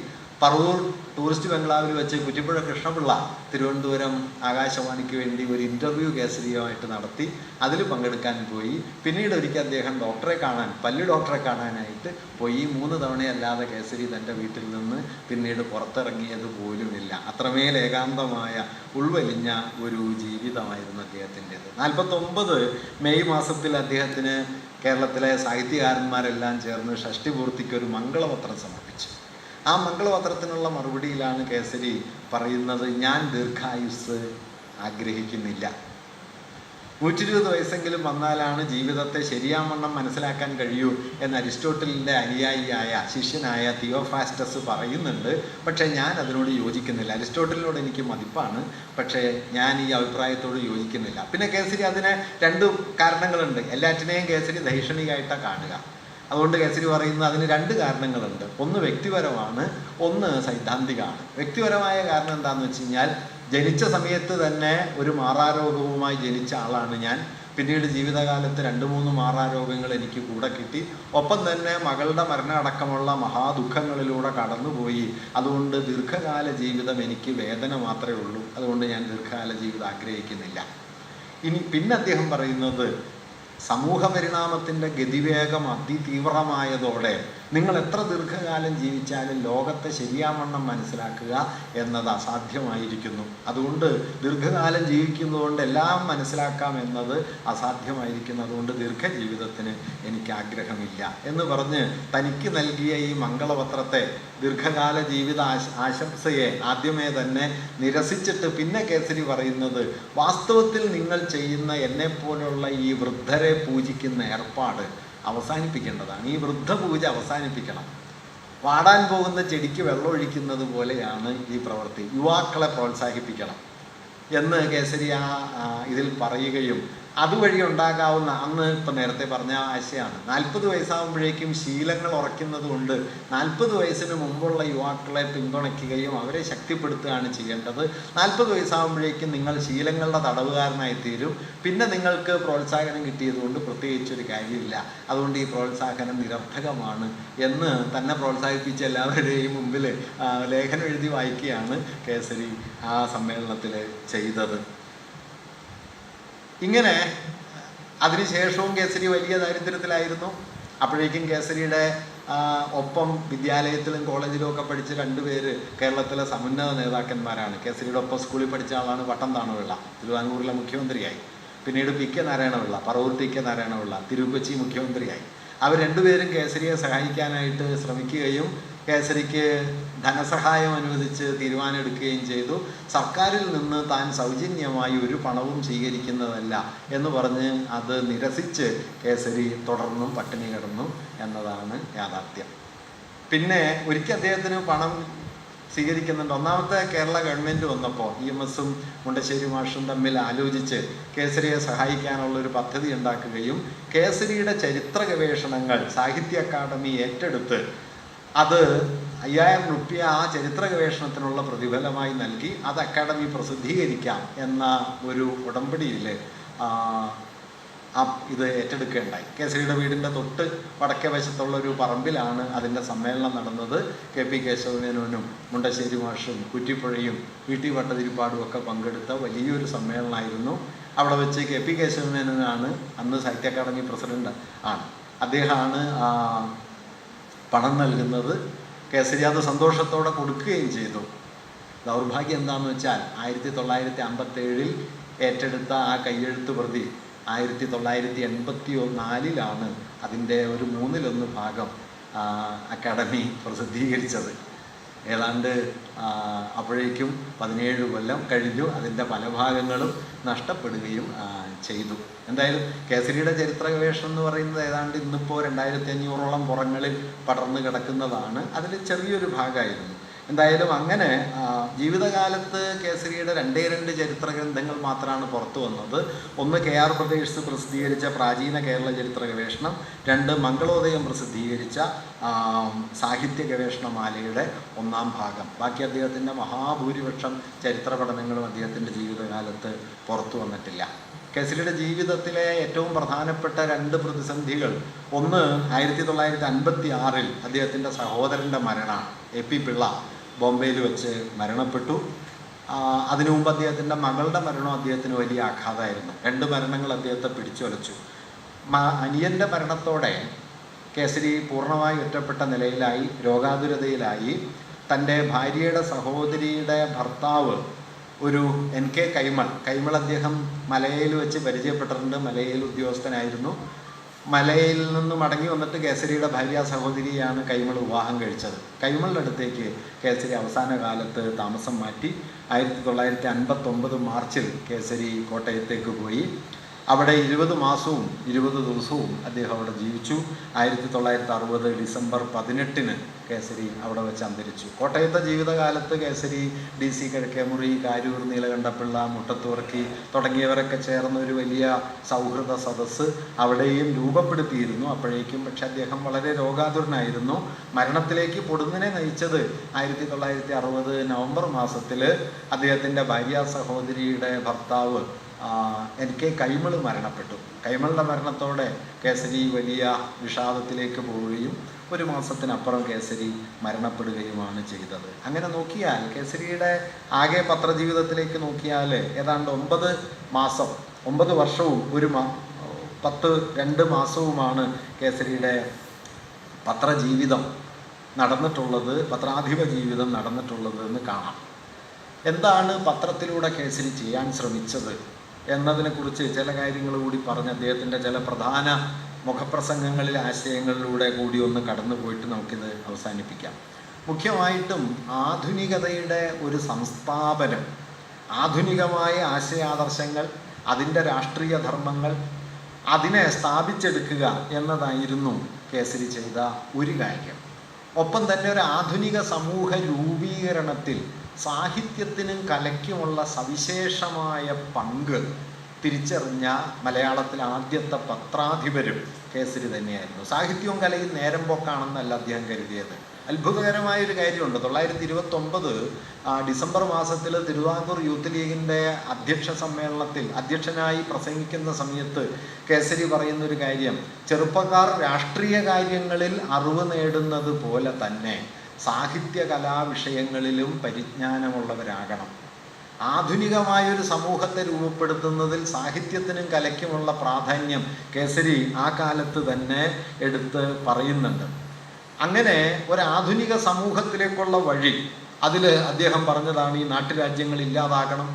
പറവൂർ ടൂറിസ്റ്റ് ബംഗ്ലാവിൽ വെച്ച് കുറ്റിപ്പുഴ കൃഷ്ണപിള്ള തിരുവനന്തപുരം ആകാശവാണിക്ക് വേണ്ടി ഒരു ഇൻ്റർവ്യൂ കേസരിയുമായിട്ട് നടത്തി. അതിൽ പങ്കെടുക്കാൻ പോയി. പിന്നീട് ഒരിക്കൽ അദ്ദേഹം പല്ല് ഡോക്ടറെ കാണാനായിട്ട് പോയി. 3 തവണയല്ലാതെ കേസരി തൻ്റെ വീട്ടിൽ നിന്ന് പിന്നീട് പുറത്തിറങ്ങിയത് പോലുമില്ല. അത്രമേൽ ഏകാന്തമായ ഉൾവലിഞ്ഞ ഒരു ജീവിതമായിരുന്നു അദ്ദേഹത്തിൻ്റെത്. 49 മെയ് മാസത്തിൽ അദ്ദേഹത്തിന് കേരളത്തിലെ സാഹിത്യകാരന്മാരെല്ലാം ചേർന്ന് ഷഷ്ടിപൂർത്തിക്ക് ഒരു മംഗളപത്രം സമർപ്പിച്ചു. ആ മംഗളപത്രത്തിനുള്ള മറുപടിയിലാണ് കേസരി പറയുന്നത്, ഞാൻ ദീർഘായുസ് ആഗ്രഹിക്കുന്നില്ല. 120 വയസ്സെങ്കിലും വന്നാലാണ് ജീവിതത്തെ ശരിയാവണ്ണം മനസ്സിലാക്കാൻ കഴിയൂ എന്ന് അരിസ്റ്റോട്ടലിൻ്റെ അനുയായിയായ ശിഷ്യനായ തിയോഫാസ്റ്റസ് പറയുന്നുണ്ട്. പക്ഷേ ഞാൻ അതിനോട് യോജിക്കുന്നില്ല. അരിസ്റ്റോട്ടലിനോട് എനിക്ക് മതിപ്പാണ്, പക്ഷേ ഞാൻ ഈ അഭിപ്രായത്തോട് യോജിക്കുന്നില്ല. പിന്നെ കേസരി അതിന് 2 കാരണങ്ങളുണ്ട്. എല്ലാറ്റിനെയും കേസരി ധൈഷണികമായിട്ടാണ് കാണുക. അതുകൊണ്ട് കേസരി പറയുന്നത് അതിന് 2 കാരണങ്ങളുണ്ട്. ഒന്ന് വ്യക്തിപരമാണ്, ഒന്ന് സൈദ്ധാന്തികമാണ്. വ്യക്തിപരമായ കാരണം എന്താണെന്ന് വെച്ച് കഴിഞ്ഞാൽ, ജനിച്ച സമയത്ത് തന്നെ ഒരു മാറാരോഗവുമായി ജനിച്ച ആളാണ് ഞാൻ. പിന്നീട് ജീവിതകാലത്ത് 2-3 മാറാരോഗങ്ങൾ എനിക്ക് കൂടെ കിട്ടി. ഒപ്പം തന്നെ മകളുടെ മരണം അടക്കമുള്ള മഹാദുഃഖങ്ങളിലൂടെ കടന്നുപോയി. അതുകൊണ്ട് ദീർഘകാല ജീവിതം എനിക്ക് വേദന മാത്രമേ ഉള്ളൂ. അതുകൊണ്ട് ഞാൻ ദീർഘകാല ജീവിതം ആഗ്രഹിക്കുന്നില്ല. പിന്നെ അദ്ദേഹം പറയുന്നത്, സമൂഹ പരിണാമത്തിൻ്റെ ഗതിവേഗം അതിതീവ്രമായതോടെ നിങ്ങൾ എത്ര ദീർഘകാലം ജീവിച്ചാലും ലോകത്തെ ശരിയാവണ്ണം മനസ്സിലാക്കുക എന്നത് അസാധ്യമായിരിക്കുന്നു. അതുകൊണ്ട് ദീർഘകാലം ജീവിക്കുന്നതുകൊണ്ട് എല്ലാം മനസ്സിലാക്കാം എന്നത് അസാധ്യമായിരിക്കുന്നു. അതുകൊണ്ട് ദീർഘജീവിതത്തിന് എനിക്ക് ആഗ്രഹമില്ല എന്ന് പറഞ്ഞ് തനിക്ക് നൽകിയ ഈ മംഗളപത്രത്തെ, ദീർഘകാല ജീവിത ആശംസയെ ആദ്യമേ തന്നെ നിരസിച്ചിട്ട് പിന്നെ കേസരി പറയുന്നത്, വാസ്തവത്തിൽ നിങ്ങൾ ചെയ്യുന്ന എന്നെപ്പോലുള്ള ഈ വൃദ്ധരെ പൂജിക്കുന്ന ഏർപ്പാട് അവസാനിപ്പിക്കേണ്ടതാണ്. ഈ വൃദ്ധപൂജ അവസാനിപ്പിക്കണം. വാടാൻ പോകുന്ന ചെടിക്ക് വെള്ളമൊഴിക്കുന്നത് പോലെയാണ് ഈ പ്രവൃത്തി. യുവാക്കളെ പ്രോത്സാഹിപ്പിക്കണം എന്ന് കേസരി ഇതിൽ പറയുകയും അതുവഴി ഉണ്ടാകാവുന്ന, അന്ന് ഇപ്പം നേരത്തെ പറഞ്ഞ ആശയമാണ്, 40 വയസ്സാകുമ്പോഴേക്കും ശീലങ്ങൾ ഉറയ്ക്കുന്നത് കൊണ്ട് 40 വയസ്സിന് മുമ്പുള്ള യുവാക്കളെ പിന്തുണയ്ക്കുകയും അവരെ ശക്തിപ്പെടുത്തുകയാണ് ചെയ്യേണ്ടത്. 40 വയസ്സാകുമ്പോഴേക്കും നിങ്ങൾ ശീലങ്ങളുടെ തടവുകാരനായി തീരും. പിന്നെ നിങ്ങൾക്ക് പ്രോത്സാഹനം കിട്ടിയതുകൊണ്ട് പ്രത്യേകിച്ചൊരു കാര്യമില്ല. അതുകൊണ്ട് ഈ പ്രോത്സാഹനം നിരർത്ഥകമാണ് എന്ന് തന്നെ പ്രോത്സാഹിപ്പിച്ച എല്ലാവരുടെയും മുമ്പിൽ ലേഖനം എഴുതി വായിക്കുകയാണ് കേസരി ആ സമ്മേളനത്തിൽ ചെയ്തത്. ഇങ്ങനെ അതിനുശേഷവും കേസരി വലിയ ദാരിദ്ര്യത്തിലായിരുന്നു. അപ്പോഴേക്കും കേസരിയുടെ ഒപ്പം വിദ്യാലയത്തിലും കോളേജിലും ഒക്കെ പഠിച്ച് 2 പേര് കേരളത്തിലെ സമുന്നത നേതാക്കന്മാരാണ്. കേസരിയുടെ ഒപ്പം സ്കൂളിൽ പഠിച്ച ആളാണ് വട്ടം താണുപിള്ള, തിരുവിതാംകൂറിലെ മുഖ്യമന്ത്രിയായി. പിന്നീട് PK നാരായണപിള്ള, പറവൂർ PK നാരായണപിള്ള തിരുക്കൊച്ചി മുഖ്യമന്ത്രിയായി. അവർ 2 പേരും കേസരിയെ സഹായിക്കാനായിട്ട് ശ്രമിക്കുകയും കേസരിക്ക് ധനസഹായം അനുവദിച്ച് തീരുമാനമെടുക്കുകയും ചെയ്തു. സർക്കാരിൽ നിന്ന് താൻ സൗജന്യമായി ഒരു പണവും സ്വീകരിക്കുന്നതല്ല എന്ന് പറഞ്ഞ് അത് നിരസിച്ച് കേസരി തുടർന്നും പട്ടിണി കിടന്നു എന്നതാണ് യാഥാർത്ഥ്യം. പിന്നെ ഒരിക്കൽ അദ്ദേഹത്തിന് പണം സ്വീകരിക്കുന്നുണ്ട്. ഒന്നാമത്തെ കേരള ഗവൺമെൻറ് വന്നപ്പോൾ EMSഉം മുണ്ടശ്ശേരി മാഷും തമ്മിൽ ആലോചിച്ച് കേസരിയെ സഹായിക്കാനുള്ളൊരു പദ്ധതി ഉണ്ടാക്കുകയും കേസരിയുടെ ചരിത്ര ഗവേഷണങ്ങൾ സാഹിത്യ അക്കാദമി ഏറ്റെടുത്ത് അത് 5000 രൂപ ആ ചരിത്ര ഗവേഷണത്തിനുള്ള പ്രതിഫലമായി നൽകി അത് അക്കാദമി പ്രസിദ്ധീകരിക്കാം എന്ന ഒരു ഉടമ്പടിയിൽ ഇത് ഏറ്റെടുക്കുകയുണ്ടായി. കേസരിയുടെ വീടിൻ്റെ തൊട്ട് വടക്കേ വശത്തുള്ളൊരു പറമ്പിലാണ് അതിൻ്റെ സമ്മേളനം നടന്നത്. KP കേശവമേനോനും മുണ്ടശ്ശേരി മാഷും കുറ്റിപ്പുഴയും VT ഭട്ടതിരിപ്പാടും ഒക്കെ പങ്കെടുത്ത വലിയൊരു സമ്മേളനമായിരുന്നു. അവിടെ വെച്ച് KP കേശവമേനോനാണ് അന്ന് സാഹിത്യ അക്കാദമി പ്രസിഡന്റ് ആണ്. അദ്ദേഹമാണ് പണം നൽകുന്നത്. കേസരി അത് സന്തോഷത്തോടെ കൊടുക്കുകയും ചെയ്തു. ദൗർഭാഗ്യം എന്താണെന്ന് വെച്ചാൽ 1957 ഏറ്റെടുത്ത ആ കയ്യെഴുത്ത് പ്രതി 1984 അതിൻ്റെ ഒരു 1/3 ഭാഗം അക്കാദമി പ്രസിദ്ധീകരിച്ചത്. ഏതാണ്ട് അപ്പോഴേക്കും 17 കൊല്ലം കഴിഞ്ഞു. അതിൻ്റെ പല ഭാഗങ്ങളും നഷ്ടപ്പെടുകയും ചെയ്തു. എന്തായാലും കേസരിയുടെ ചരിത്ര ഗവേഷണം എന്ന് പറയുന്നത് ഏതാണ്ട് ഇന്നിപ്പോൾ 2500ഓളം പുറങ്ങളിൽ പടർന്നു കിടക്കുന്നതാണ്. അതിൽ ചെറിയൊരു ഭാഗമായിരുന്നു. എന്തായാലും അങ്ങനെ ജീവിതകാലത്ത് കേസരിയുടെ 2 ചരിത്ര ഗ്രന്ഥങ്ങൾ മാത്രമാണ് പുറത്തു വന്നത്. ഒന്ന് KR ബ്രദേഴ്സ് പ്രസിദ്ധീകരിച്ച പ്രാചീന കേരള ചരിത്ര ഗവേഷണം, 2 മംഗളോദയം പ്രസിദ്ധീകരിച്ച സാഹിത്യ ഗവേഷണമാലയുടെ 1-ാം ഭാഗം. ബാക്കി അദ്ദേഹത്തിൻ്റെ മഹാഭൂരിപക്ഷം ചരിത്ര പഠനങ്ങളും അദ്ദേഹത്തിൻ്റെ ജീവിതകാലത്ത് പുറത്തു വന്നിട്ടില്ല. കേസരിയുടെ ജീവിതത്തിലെ ഏറ്റവും പ്രധാനപ്പെട്ട 2 പ്രതിസന്ധികൾ, ഒന്ന് 1956 അദ്ദേഹത്തിൻ്റെ സഹോദരൻ്റെ മരണമാണ്. AP പിള്ള ബോംബെയിൽ വെച്ച് മരണപ്പെട്ടു. അതിനു മുമ്പ് അദ്ദേഹത്തിൻ്റെ മകളുടെ മരണം അദ്ദേഹത്തിന് വലിയ ആഘാതമായിരുന്നു. 2 മരണങ്ങൾ അദ്ദേഹത്തെ പിടിച്ചുലച്ചു. അനിയൻ്റെ മരണത്തോടെ കേസരി പൂർണ്ണമായി ഒറ്റപ്പെട്ട നിലയിലായി, രോഗാതുരതയിലായി. തൻ്റെ ഭാര്യയുടെ സഹോദരിയുടെ ഭർത്താവ് ഒരു NK കൈമൾ അദ്ദേഹം മലയയിൽ വെച്ച് പരിചയപ്പെട്ടിട്ടുണ്ട്. മലയയിൽ ഉദ്യോഗസ്ഥനായിരുന്നു. മലയിൽ നിന്ന് മടങ്ങി വന്നിട്ട് കേസരിയുടെ ഭാര്യ സഹോദരിയാണ് കൈമൾ വിവാഹം കഴിച്ചത്. കൈമളുടെ അടുത്തേക്ക് കേസരി അവസാന കാലത്ത് താമസം മാറ്റി. 1959 മാർച്ചിൽ കേസരി കോട്ടയത്തേക്ക് പോയി. അവിടെ 20 മാസവും 20 ദിവസവും അദ്ദേഹം അവിടെ ജീവിച്ചു. 1960 ഡിസംബർ 18 കേസരി അവിടെ വെച്ച് അന്തരിച്ചു. കോട്ടയത്തെ ജീവിതകാലത്ത് കേസരി DC കിഴക്കേമുറി, കാരൂർ നീലകണ്ഠപിള്ള, മുട്ടത്തുവർക്കി തുടങ്ങിയവരൊക്കെ ചേർന്ന ഒരു വലിയ സൗഹൃദ സദസ്സ് അവിടെയും രൂപപ്പെടുത്തിയിരുന്നു. അപ്പോഴേക്കും പക്ഷെ അദ്ദേഹം വളരെ രോഗാതുരനായിരുന്നു. മരണത്തിലേക്ക് പൊടുന്നനെ നയിച്ചത് 1960 നവംബർ മാസത്തിൽ അദ്ദേഹത്തിൻ്റെ ഭാര്യ സഹോദരിയുടെ ഭർത്താവ് NK കൈമൾ മരണപ്പെട്ടു. കൈമളുടെ മരണത്തോടെ കേസരി വലിയ വിഷാദത്തിലേക്ക് പോവുകയും 1 മാസത്തിനപ്പുറം കേസരി മരണപ്പെടുകയുമാണ് ചെയ്തത്. അങ്ങനെ നോക്കിയാൽ കേസരിയുടെ ആകെ പത്രജീവിതത്തിലേക്ക് നോക്കിയാൽ ഏതാണ്ട് 9 മാസം 9 വർഷവും 2 മാസവുമാണ് കേസരിയുടെ പത്രജീവിതം നടന്നിട്ടുള്ളത്, പത്രാധിപ ജീവിതം നടന്നിട്ടുള്ളത് എന്ന് കാണാം. എന്താണ് പത്രത്തിലൂടെ കേസരി ചെയ്യാൻ ശ്രമിച്ചത് എന്നതിനെക്കുറിച്ച് ചില കാര്യങ്ങൾ കൂടി പറഞ്ഞ് അദ്ദേഹത്തിൻ്റെ ചില പ്രധാന മുഖപ്രസംഗങ്ങളിൽ ആശയങ്ങളിലൂടെ കൂടി ഒന്ന് കടന്നു പോയിട്ട് നമുക്കിത് അവസാനിപ്പിക്കാം. മുഖ്യമായിട്ടും ആധുനികതയുടെ ഒരു സംസ്ഥാപനം, ആധുനികമായ ആശയാദർശങ്ങൾ, അതിൻ്റെ രാഷ്ട്രീയ ധർമ്മങ്ങൾ, അതിനെ സ്ഥാപിച്ചെടുക്കുക എന്നതായിരുന്നു കേസരി ചെയ്ത ഒരു കാര്യം. ഒപ്പം തന്നെ ഒരു ആധുനിക സമൂഹ രൂപീകരണത്തിൽ സാഹിത്യത്തിനും കലയ്ക്കുമുള്ള സവിശേഷമായ പങ്ക് തിരിച്ചറിഞ്ഞ മലയാളത്തിലെ ആദ്യത്തെ പത്രാധിപരും കേസരി തന്നെയായിരുന്നു. സാഹിത്യവും കലയും നേരം പോക്കാണെന്നല്ല അദ്ദേഹം കരുതിയത്. അത്ഭുതകരമായൊരു കാര്യമുണ്ട്. 1929 ഡിസംബർ മാസത്തിൽ തിരുവിതാംകൂർ യൂത്ത് ലീഗിൻ്റെ അധ്യക്ഷ സമ്മേളനത്തിൽ അധ്യക്ഷനായി പ്രസംഗിക്കുന്ന സമയത്ത് കേസരി പറയുന്നൊരു കാര്യം, ചെറുപ്പക്കാർ രാഷ്ട്രീയ കാര്യങ്ങളിൽ അറിവ് നേടുന്നത് പോലെ തന്നെ സാഹിത്യ കലാവിഷയങ്ങളിലും പരിജ്ഞാനമുള്ളവരാകണം. ആധുനികമായൊരു സമൂഹത്തെ രൂപപ്പെടുത്തുന്നതിൽ സാഹിത്യത്തിനും കലയ്ക്കുമുള്ള പ്രാധാന്യം കേസരി ആ കാലത്ത് തന്നെ എടുത്ത് പറയുന്നുണ്ട്. അങ്ങനെ ഒരാധുനിക സമൂഹത്തിലേക്കുള്ള വഴി അതിൽ അദ്ദേഹം പറഞ്ഞതാണ് ഈ നാട്ടുരാജ്യങ്ങൾ ഇല്ലാതാകണം,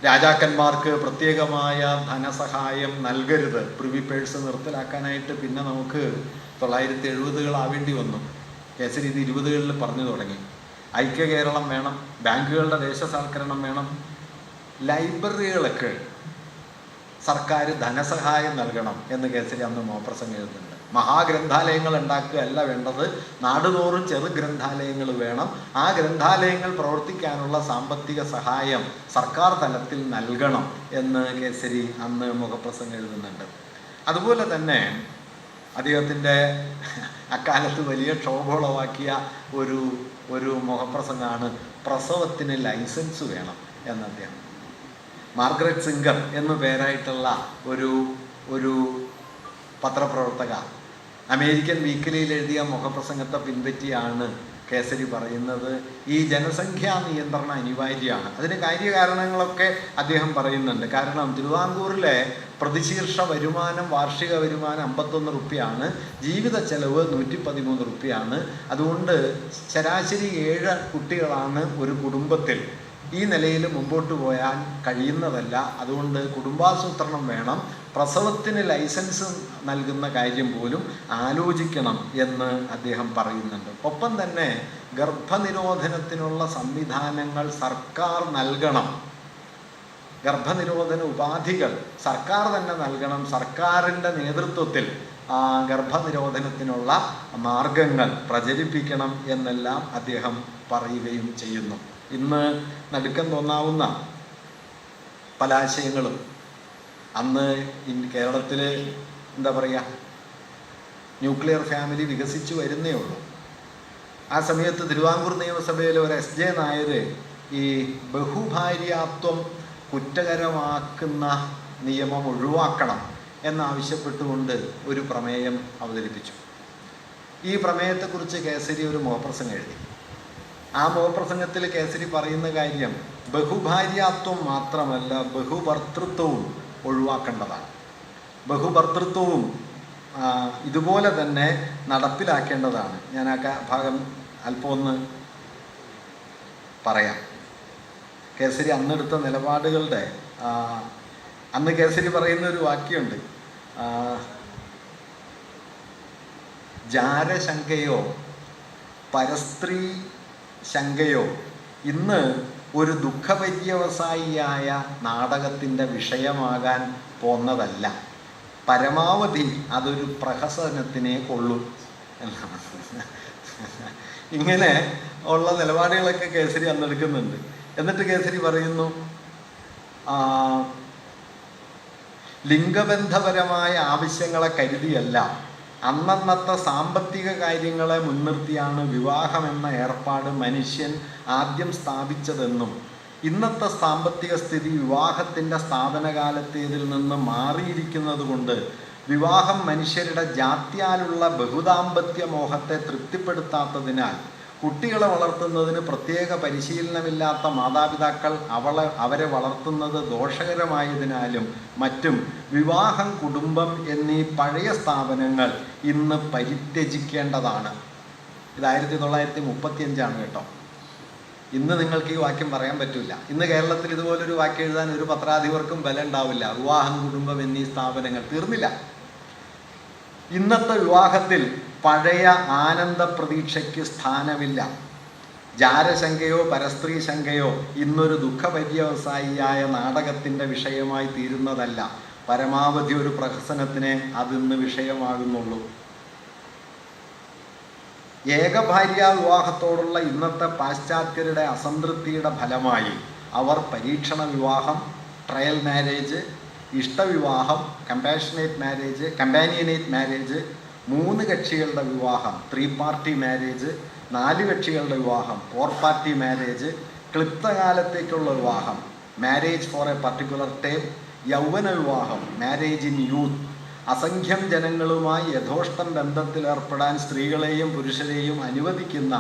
രാജാക്കന്മാർക്ക് പ്രത്യേകമായ ധനസഹായം നൽകരുത്, പ്രിവി പേഴ്സ് നിർത്തലാക്കാനായിട്ട് പിന്നെ നമുക്ക് 1970 ആവേണ്ടി വന്നു. കേസരി ഇത് 20 പറഞ്ഞു തുടങ്ങി. ഐക്യ കേരളം വേണം, ബാങ്കുകളുടെ ദേശസാൽക്കരണം വേണം, ലൈബ്രറികൾക്ക് സർക്കാർ ധനസഹായം നൽകണം എന്ന് കേസരി അന്ന് മോപ്രസംഗം എഴുതുന്നുണ്ട്. മഹാഗ്രന്ഥാലയങ്ങൾ ഉണ്ടാക്കുകയല്ല വേണ്ടത്, നാടുതോറും ചെറു ഗ്രന്ഥാലയങ്ങൾ വേണം. ആ ഗ്രന്ഥാലയങ്ങൾ പ്രവർത്തിക്കാനുള്ള സാമ്പത്തിക സഹായം സർക്കാർ തലത്തിൽ നൽകണം എന്ന് കേസരി അന്ന് മുഖപ്രസംഗം എഴുതുന്നുണ്ട്. അതുപോലെ തന്നെ അദ്ദേഹത്തിൻ്റെ അക്കാലത്ത് വലിയ ക്ഷോഭോളവാക്കിയ ഒരു മുഖപ്രസംഗമാണ് പ്രസവത്തിന് ലൈസൻസ് വേണം എന്ന് അദ്ദേഹം. മാർഗരറ്റ് സിംഗർ എന്നു പേരായിട്ടുള്ള ഒരു പത്രപ്രവർത്തക അമേരിക്കൻ വീക്കിലിയിൽ എഴുതിയ മുഖപ്രസംഗത്തെ പിൻപറ്റിയാണ് കേസരി പറയുന്നത് ഈ ജനസംഖ്യാ നിയന്ത്രണം അനിവാര്യമാണ്. അതിന് കാര്യകാരണങ്ങളൊക്കെ അദ്ദേഹം പറയുന്നുണ്ട്. കാരണം തിരുവിതാംകൂറിലെ പ്രതിശീർഷ വരുമാനം, വാർഷിക വരുമാനം 51 റുപ്യാണ്, ജീവിത ചെലവ് 113 റുപ്യാണ്. അതുകൊണ്ട് ശരാശരി 7 കുട്ടികളാണ് ഒരു കുടുംബത്തിൽ. ഈ നിലയിൽ മുമ്പോട്ട് പോയാൽ കഴിയുന്നതല്ല. അതുകൊണ്ട് കുടുംബാസൂത്രണം വേണം, പ്രസവത്തിന് ലൈസൻസ് നൽകുന്ന കാര്യം പോലും ആലോചിക്കണം എന്ന് അദ്ദേഹം പറയുന്നുണ്ട്. ഒപ്പം തന്നെ ഗർഭനിരോധനത്തിനുള്ള സംവിധാനങ്ങൾ സർക്കാർ നൽകണം, ഗർഭനിരോധന ഉപാധികൾ സർക്കാർ തന്നെ നൽകണം, സർക്കാരിൻ്റെ നേതൃത്വത്തിൽ ഗർഭനിരോധനത്തിനുള്ള മാർഗങ്ങൾ പ്രചരിപ്പിക്കണം എന്നെല്ലാം അദ്ദേഹം പറയുകയും ചെയ്യുന്നു. ഇന്ന് നടുക്കം തോന്നാവുന്ന പല ആശയങ്ങളും അന്ന് കേരളത്തിൽ എന്താ പറയുക, ന്യൂക്ലിയർ ഫാമിലി വികസിച്ചു വരുന്നേ ഉള്ളൂ. ആ സമയത്ത് തിരുവിതാംകൂർ നിയമസഭയിൽ ഒരു എസ് ജെ നായർ ഈ ബഹുഭാര്യാത്വം കുറ്റകരമാക്കുന്ന നിയമം ഒഴിവാക്കണം എന്നാവശ്യപ്പെട്ടുകൊണ്ട് ഒരു പ്രമേയം അവതരിപ്പിച്ചു. ഈ പ്രമേയത്തെക്കുറിച്ച് കേസരി ഒരു മുഖപ്രസംഗം എഴുതി. ആ മുഖപ്രസംഗത്തിൽ കേസരി പറയുന്ന കാര്യം ബഹുഭാര്യാത്വം മാത്രമല്ല, ബഹുഭർത്തൃത്വവും ഒഴിവാക്കേണ്ടതാണ്. ബഹുഭർത്തൃത്വവും ഇതുപോലെ തന്നെ നടപ്പിലാക്കേണ്ടതാണ്. ഞാൻ ആ ഭാഗം അല്പം ഒന്ന് പറയാം. കേസരി അന്നെടുത്ത നിലപാടുകളുടെ അന്ന് കേസരി പറയുന്ന ഒരു വാക്യമുണ്ട്, ജാരശങ്കയോ പരസ്ത്രീ ശങ്കയോ ഇന്ന് ഒരു ദുഃഖപര്യവസായിയായ നാടകത്തിൻ്റെ വിഷയമാകാൻ പോന്നതല്ല, പരമാവധി അതൊരു പ്രഹസനത്തിനെ കൊള്ളൂ എന്നാണ്. ഇങ്ങനെ ഉള്ള നിലപാടുകളൊക്കെ കേസരി അന്നെടുക്കുന്നുണ്ട്. എന്നിട്ട് കേസരി പറയുന്നു, ലിംഗബന്ധപരമായ ആവശ്യങ്ങളെ കരുതിയല്ല, അന്നന്നത്തെ സാമ്പത്തിക കാര്യങ്ങളെ മുൻനിർത്തിയാണ് വിവാഹമെന്ന ഏർപ്പാട് മനുഷ്യൻ ആദ്യം സ്ഥാപിച്ചതെന്നും ഇന്നത്തെ സാമ്പത്തിക സ്ഥിതി വിവാഹത്തിൻ്റെ സ്ഥാപനകാലത്തേതിൽ നിന്ന് മാറിയിരിക്കുന്നത് കൊണ്ട് വിവാഹം മനുഷ്യരുടെ ജാത്യാലുള്ള ബഹുദാമ്പത്യ മോഹത്തെ തൃപ്തിപ്പെടുത്താത്തതിനാൽ കുട്ടികളെ വളർത്തുന്നതിന് പ്രത്യേക പരിശീലനമില്ലാത്ത മാതാപിതാക്കൾ അവരെ വളർത്തുന്നത് ദോഷകരമായതിനാലും മറ്റും വിവാഹം, കുടുംബം എന്നീ പഴയ സ്ഥാപനങ്ങൾ ഇന്ന് പരിത്യജിക്കേണ്ടതാണ്. ഇത് 1935 കേട്ടോ. ഇന്ന് നിങ്ങൾക്ക് ഈ വാക്യം പറയാൻ പറ്റില്ല. ഇന്ന് കേരളത്തിൽ ഇതുപോലൊരു വാക്യം എഴുതാൻ ഒരു പത്രാധിപർക്കും ബലം ഉണ്ടാവില്ല. വിവാഹം, കുടുംബം എന്നീ സ്ഥാപനങ്ങൾ തീർന്നില്ല. ഇന്നത്തെ വിവാഹത്തിൽ പഴയ ആനന്ദ പ്രതീക്ഷയ്ക്ക് സ്ഥാനമില്ല. ജാരശങ്കയോ പരസ്ത്രീ ശങ്കയോ ഇന്നൊരു ദുഃഖപര്യവസായിയായ നാടകത്തിൻ്റെ വിഷയമായി തീരുന്നതല്ല, പരമാവധി ഒരു പ്രഹസനത്തിനെ അതിന്ന് വിഷയമാകുന്നുള്ളൂ. ഏകഭാര്യാ വിവാഹത്തോടുള്ള ഇന്നത്തെ പാശ്ചാത്യരുടെ അസംതൃപ്തിയുടെ ഫലമായി അവർ പരീക്ഷണ വിവാഹം, ട്രയൽ മാരേജ്, ഇഷ്ടവിവാഹം, കമ്പാനിയനേറ്റ് മാരേജ്, 3 കക്ഷികളുടെ വിവാഹം 3 പാർട്ടി മാരേജ്, 4 കക്ഷികളുടെ വിവാഹം 4 പാർട്ടി മാരേജ്, ക്ലിപ്തകാലത്തേക്കുള്ള വിവാഹം marriage for a particular time, യൗവന വിവാഹം മാരേജ് ഇൻ യൂത്ത്, അസംഖ്യം ജനങ്ങളുമായി യഥോഷ്ടം ബന്ധത്തിലേർപ്പെടാൻ സ്ത്രീകളെയും പുരുഷരെയും അനുവദിക്കുന്ന